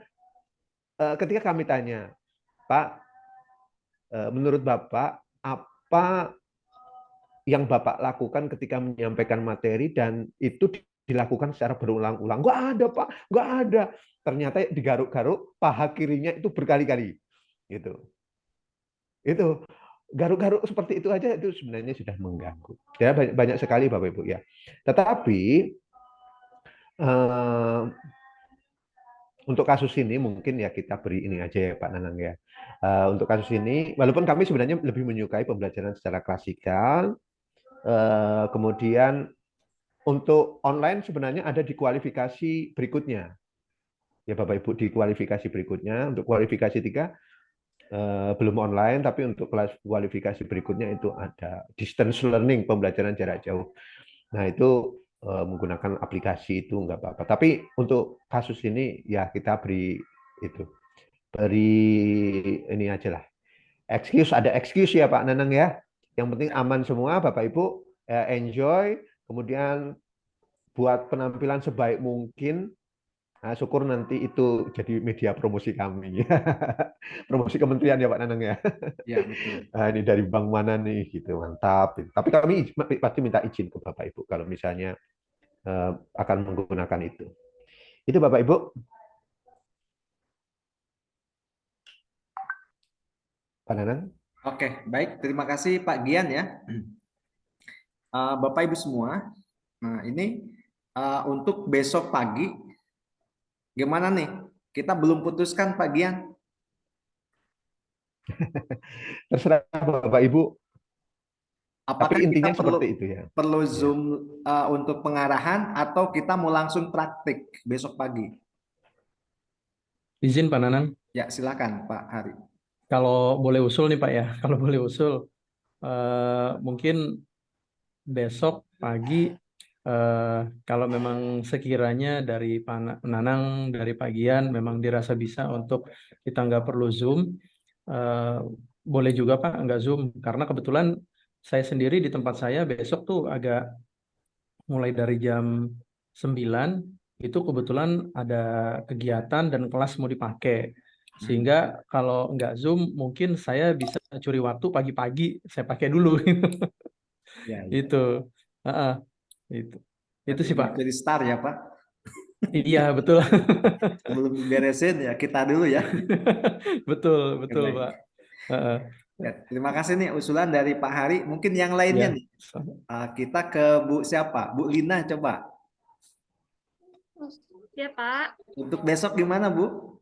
Ketika kami tanya, Pak, menurut Bapak apa yang Bapak lakukan ketika menyampaikan materi dan itu dilakukan secara berulang-ulang. Nggak ada, Pak, nggak ada. Ternyata digaruk-garuk paha kirinya itu berkali-kali. Gitu. Itu garuk-garuk seperti itu aja itu sebenarnya sudah mengganggu. Ya banyak sekali Bapak Ibu ya. Tetapi untuk kasus ini mungkin ya kita beri ini aja ya Pak Nanang ya. Untuk kasus ini, walaupun kami sebenarnya lebih menyukai pembelajaran secara klasikal, kemudian untuk online sebenarnya ada di kualifikasi berikutnya. Ya Bapak Ibu di kualifikasi berikutnya, untuk kualifikasi 3 belum online, tapi untuk kelas kualifikasi berikutnya itu ada distance learning, pembelajaran jarak jauh. Nah itu menggunakan aplikasi itu nggak apa-apa. Tapi untuk kasus ini ya kita beri ini aja lah. Ada excuse ya Pak Nanang ya. Yang penting aman semua Bapak Ibu, enjoy, kemudian buat penampilan sebaik mungkin. Nah, syukur nanti itu jadi media promosi kami. Promosi kementerian ya Pak Nanang ya. Ya, betul. Nah, ini dari bank mana nih gitu, mantap. Tapi kami pasti minta izin ke Bapak Ibu kalau misalnya akan menggunakan itu. Itu Bapak Ibu. Pak Nanang. Oke, baik. Terima kasih Pak Gian ya. Bapak Ibu semua, nah ini untuk besok pagi, gimana nih? Kita belum putuskan Pak Gian. Terserah Bapak Ibu. Apakah Tapi intinya kita perlu seperti itu ya. Perlu Zoom untuk pengarahan atau kita mau langsung praktik besok pagi? Izin Pak Nanang, Ya, silakan Pak Hari. kalau boleh usul nih Pak ya, kalau boleh usul, mungkin besok pagi, kalau memang sekiranya dari Pak Nanang, dari Pak Gian, memang dirasa bisa untuk kita nggak perlu Zoom, boleh juga Pak nggak Zoom, karena kebetulan saya sendiri di tempat saya besok tuh agak mulai dari jam 9, itu kebetulan ada kegiatan dan kelas mau dipakai. Sehingga kalau nggak Zoom, mungkin saya bisa curi waktu pagi-pagi, saya pakai dulu. Ya, ya. Itu. Itu sih Pak. Jadi star ya Pak. Iya, betul. Belum beresin ya, kita dulu ya. Betul, Baik. Pak. Ya, terima kasih nih usulan dari Pak Hari. Mungkin yang lainnya Ya. nih. Kita ke Bu siapa? Bu Lina coba. Ya Pak, Untuk besok gimana Bu?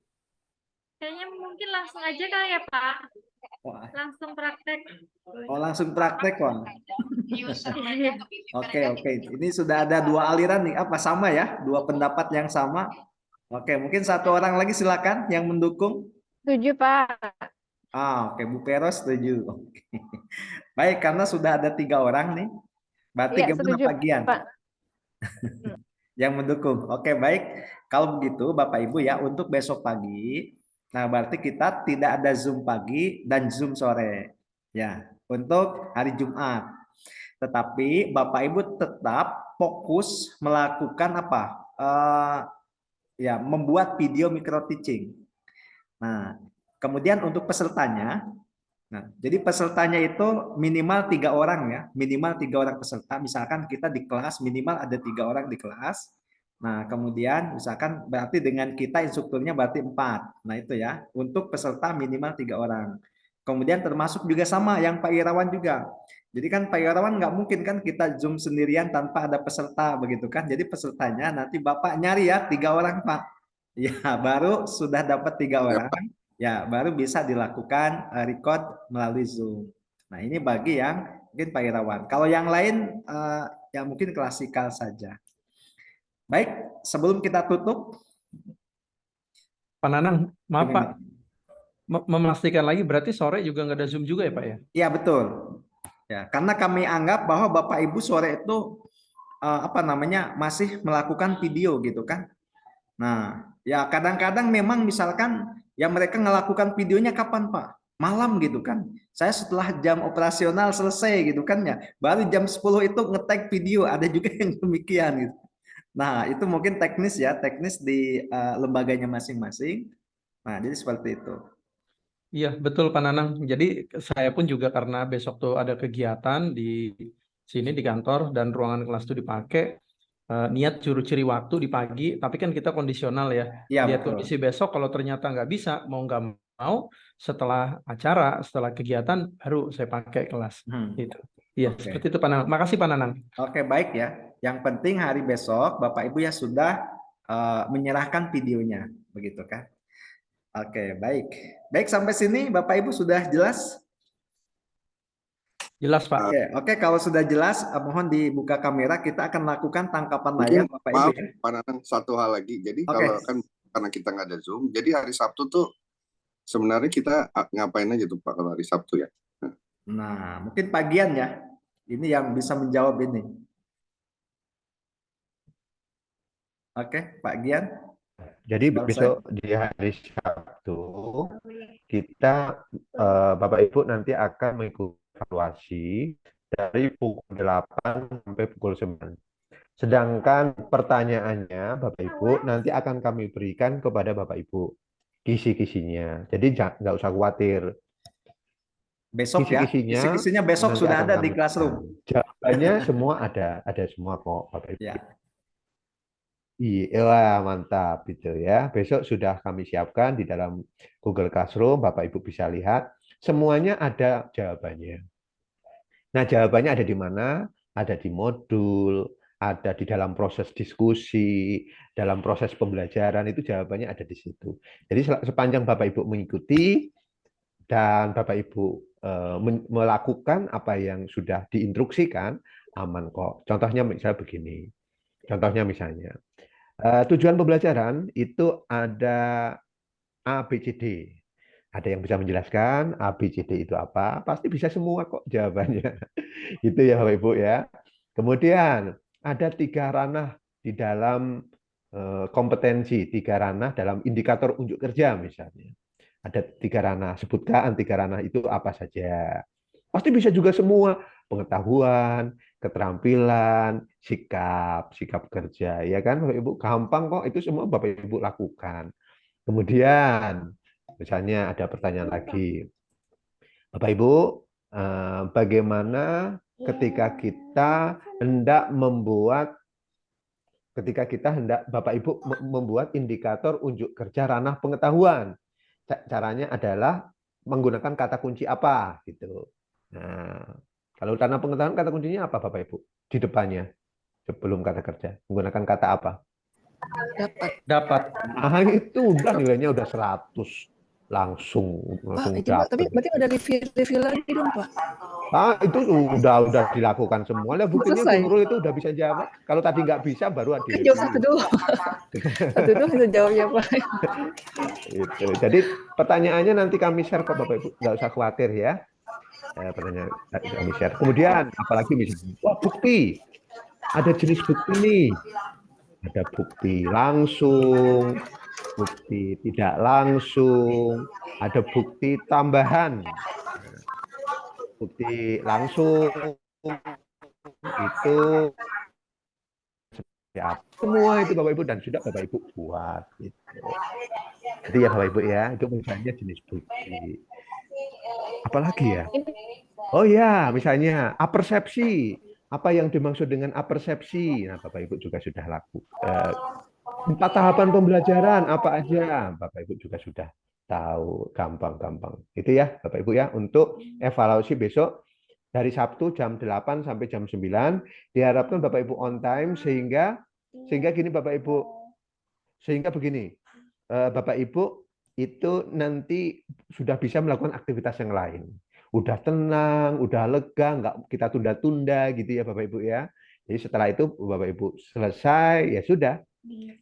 kayaknya mungkin langsung aja kali ya Pak. Wah. Langsung praktek. Oh langsung praktek Wang. Oke. Ini sudah ada 2 aliran nih. Apa sama ya? 2 pendapat yang sama. Oke, mungkin 1 orang lagi silakan yang mendukung. Setuju, Pak. Oke, Bu Peros setuju. Oke. Baik, karena sudah ada 3 orang nih. Berarti Iya, gimana setuju, Pak Gian? Pak. Yang mendukung. Oke, baik. Kalau begitu Bapak Ibu ya, untuk besok pagi, nah berarti kita tidak ada Zoom pagi dan Zoom sore. Ya, untuk hari Jumat. Tetapi Bapak Ibu tetap fokus melakukan apa? Ya, membuat video micro teaching. Nah, kemudian untuk pesertanya, nah, jadi pesertanya itu minimal 3 orang ya, minimal 3 orang peserta. Misalkan kita di kelas minimal ada 3 orang di kelas. Nah, kemudian misalkan berarti dengan kita instrukturnya berarti 4. Nah, itu ya, untuk peserta minimal 3 orang. Kemudian termasuk juga sama yang Pak Irawan juga. Jadi kan Pak Irawan nggak mungkin kan kita Zoom sendirian tanpa ada peserta begitu kan. Jadi pesertanya nanti Bapak nyari ya 3 orang Pak. Ya, baru sudah dapat 3 orang. Ya, baru bisa dilakukan record melalui Zoom. Nah, ini bagi yang mungkin Pak Irawan. Kalau yang lain ya mungkin klasikal saja. Baik, sebelum kita tutup. Pak Nanang, maaf Pak, memastikan lagi berarti sore juga nggak ada Zoom juga ya Pak ya? Iya, betul. Ya, karena kami anggap bahwa Bapak Ibu sore itu masih melakukan video gitu kan. Nah, ya kadang-kadang memang misalkan yang mereka melakukan videonya kapan Pak? Malam gitu kan. Saya setelah jam operasional selesai gitu kan ya. Baru jam 10 itu nge-tag video, ada juga yang demikian gitu. Nah, itu mungkin teknis ya, teknis di lembaganya masing-masing. Nah, jadi seperti itu. Iya, betul Pak Nanang. Jadi saya pun juga karena besok tuh ada kegiatan di sini di kantor dan ruangan kelas itu dipakai. Niat ciri waktu di pagi, tapi kan kita kondisional ya. Iya, Lihat betul. kondisi besok, kalau ternyata nggak bisa, mau nggak mau, setelah acara, setelah kegiatan, baru saya pakai kelas. Gitu. Iya, Oke. seperti itu Pak Nanang. Makasih Pak Nanang. Oke, baik ya. Yang penting hari besok Bapak Ibu ya sudah menyerahkan videonya, begitu kan? Oke, baik. Baik, sampai sini Bapak Ibu sudah jelas? Jelas Pak. Oke, kalau sudah jelas, mohon dibuka kamera. Kita akan lakukan tangkapan layar, Mungkin Bapak Ibu. maaf Ya. Pak Nanang, satu hal lagi. Jadi Oke. kalau kan karena kita nggak ada Zoom, jadi hari Sabtu tuh sebenarnya kita ngapain aja tuh Pak kalau hari Sabtu ya? Nah, mungkin pagian ya. Ini yang bisa menjawab ini. Oke, Pak Gian. Jadi Selesai. besok di hari Sabtu kita Bapak Ibu nanti akan mengikuti evaluasi dari pukul 8 sampai pukul 9. Sedangkan pertanyaannya Bapak Ibu nanti akan kami berikan kepada Bapak Ibu kisi-kisinya. Jadi nggak usah khawatir. Besok ya. Kisi-kisinya Kisi-kisinya besok nanti sudah akan ada kami di classroom. jawabannya semua ada semua kok Bapak Ibu. Ya. Iya, mantap gitu ya. Besok sudah kami siapkan di dalam Google Classroom, Bapak Ibu bisa lihat. Semuanya ada jawabannya. Nah, jawabannya ada di mana? Ada di modul, ada di dalam proses diskusi, dalam proses pembelajaran, itu jawabannya ada di situ. Jadi sepanjang Bapak Ibu mengikuti dan Bapak Ibu melakukan apa yang sudah diinstruksikan, aman kok. Contohnya misalnya begini. Contohnya tujuan pembelajaran itu ada A, B, C, D. Ada yang bisa menjelaskan A, B, C, D itu apa? Pasti bisa semua kok jawabannya. Itu ya Bapak Ibu ya. Kemudian ada 3 ranah di dalam kompetensi, 3 ranah dalam indikator unjuk kerja misalnya. Ada 3 ranah. Sebutkan 3 ranah itu apa saja. Pasti bisa juga semua. Pengetahuan, keterampilan, sikap kerja, ya kan Bapak Ibu? Gampang kok, itu semua Bapak Ibu lakukan. Kemudian, misalnya ada pertanyaan lagi. Bapak Ibu, bagaimana ketika kita hendak Bapak Ibu membuat indikator unjuk kerja ranah pengetahuan. Caranya adalah menggunakan kata kunci apa gitu. Nah, kalau ranah pengetahuan kata kuncinya apa Bapak Ibu? Di depannya sebelum kata kerja menggunakan kata apa? Dapat. Nah, itu udah nilainya udah 100 langsung Pak, tapi berarti ada review lagi dong Pak. Itu udah dilakukan semua. Lah buktinya Selesai. Bung Rul itu udah bisa jawab. Kalau tadi nggak bisa baru ada. Jawab satu doang. Satu doang bisa jawabnya Pak. Itu. Jadi pertanyaannya nanti kami share kok Bapak Ibu, nggak usah khawatir ya. Pertanyaan kami share. Kemudian apalagi misalnya, wah bukti. Ada jenis bukti nih. Ada bukti langsung, bukti tidak langsung, ada bukti tambahan. Bukti langsung itu ya, semua itu Bapak Ibu dan sudah Bapak Ibu buat gitu. Jadi ya Bapak Ibu ya, itu misalnya jenis bukti. Apalagi ya? Oh ya, misalnya apersepsi. Apa yang dimaksud dengan apersepsi? Nah, Bapak Ibu juga sudah lakukan. 4 tahapan pembelajaran apa aja? Bapak Ibu juga sudah tahu, gampang-gampang. Itu ya Bapak Ibu ya, untuk evaluasi besok dari Sabtu jam 8 sampai jam 9. Diharapkan Bapak Ibu on time sehingga gini Bapak Ibu, sehingga begini, Bapak Ibu itu nanti sudah bisa melakukan aktivitas yang lain. Udah tenang, udah lega, nggak kita tunda-tunda gitu ya Bapak Ibu ya. Jadi setelah itu Bapak Ibu selesai, ya sudah.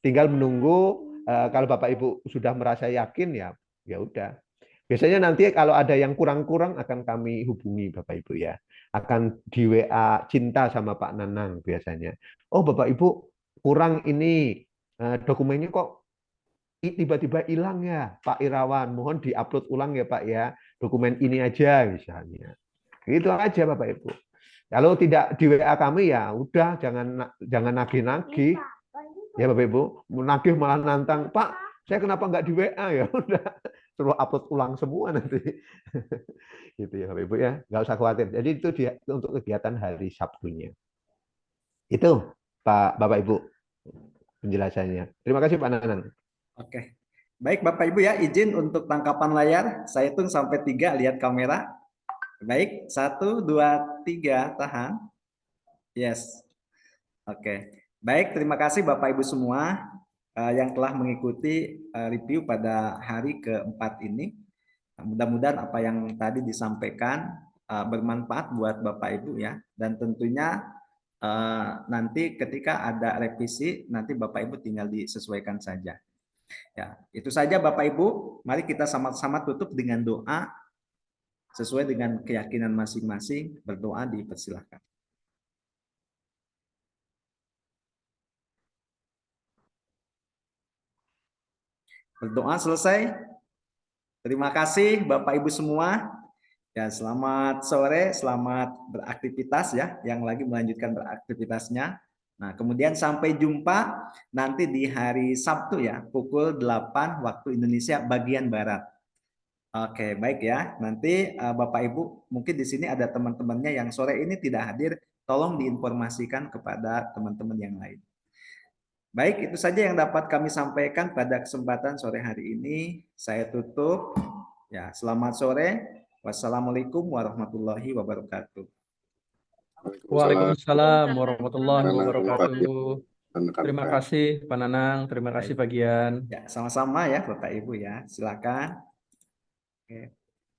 Tinggal menunggu, kalau Bapak Ibu sudah merasa yakin ya udah. Biasanya nanti kalau ada yang kurang-kurang akan kami hubungi Bapak Ibu ya. Akan di WA Cinta sama Pak Nanang biasanya. Oh Bapak Ibu kurang ini, dokumennya kok tiba-tiba hilang ya Pak Irawan. Mohon diupload ulang ya Pak ya. Dokumen ini aja misalnya. Itu aja Bapak Ibu. Kalau tidak di WA kami ya udah jangan nagih-nagih. Ya Bapak Ibu, nagih malah nantang, Pak, saya kenapa nggak di WA ya udah. suruh upload ulang semua nanti. Gitu ya Bapak Ibu ya, nggak usah khawatir. Jadi itu dia untuk kegiatan hari Sabtunya. Itu Pak Bapak Ibu penjelasannya. Terima kasih Pak Nanang. Oke. Baik Bapak Ibu ya, izin untuk tangkapan layar. Saya hitung sampai 3, lihat kamera. Baik, 1, 2, 3, tahan. Yes. Oke. Baik, terima kasih Bapak Ibu semua yang telah mengikuti review pada hari keempat ini. Mudah-mudahan apa yang tadi disampaikan bermanfaat buat Bapak Ibu ya. Dan tentunya nanti ketika ada revisi, nanti Bapak Ibu tinggal disesuaikan saja. Ya, itu saja Bapak Ibu. Mari kita sama-sama tutup dengan doa sesuai dengan keyakinan masing-masing. Berdoa dipersilahkan. Berdoa selesai. Terima kasih Bapak Ibu semua. Ya, selamat sore, selamat beraktivitas ya, yang lagi melanjutkan beraktivitasnya. Nah, kemudian sampai jumpa nanti di hari Sabtu ya, pukul 8 waktu Indonesia bagian Barat. Oke, baik ya. Nanti Bapak Ibu, mungkin di sini ada teman-temannya yang sore ini tidak hadir, tolong diinformasikan kepada teman-teman yang lain. Baik, itu saja yang dapat kami sampaikan pada kesempatan sore hari ini. Saya tutup. Ya, selamat sore. Wassalamualaikum warahmatullahi wabarakatuh. Waalaikumsalam warahmatullahi wabarakatuh. Terima kasih Pak Nanang, terima kasih Pak Gian. Ya, sama-sama ya Bapak Ibu ya. Silakan. Oke.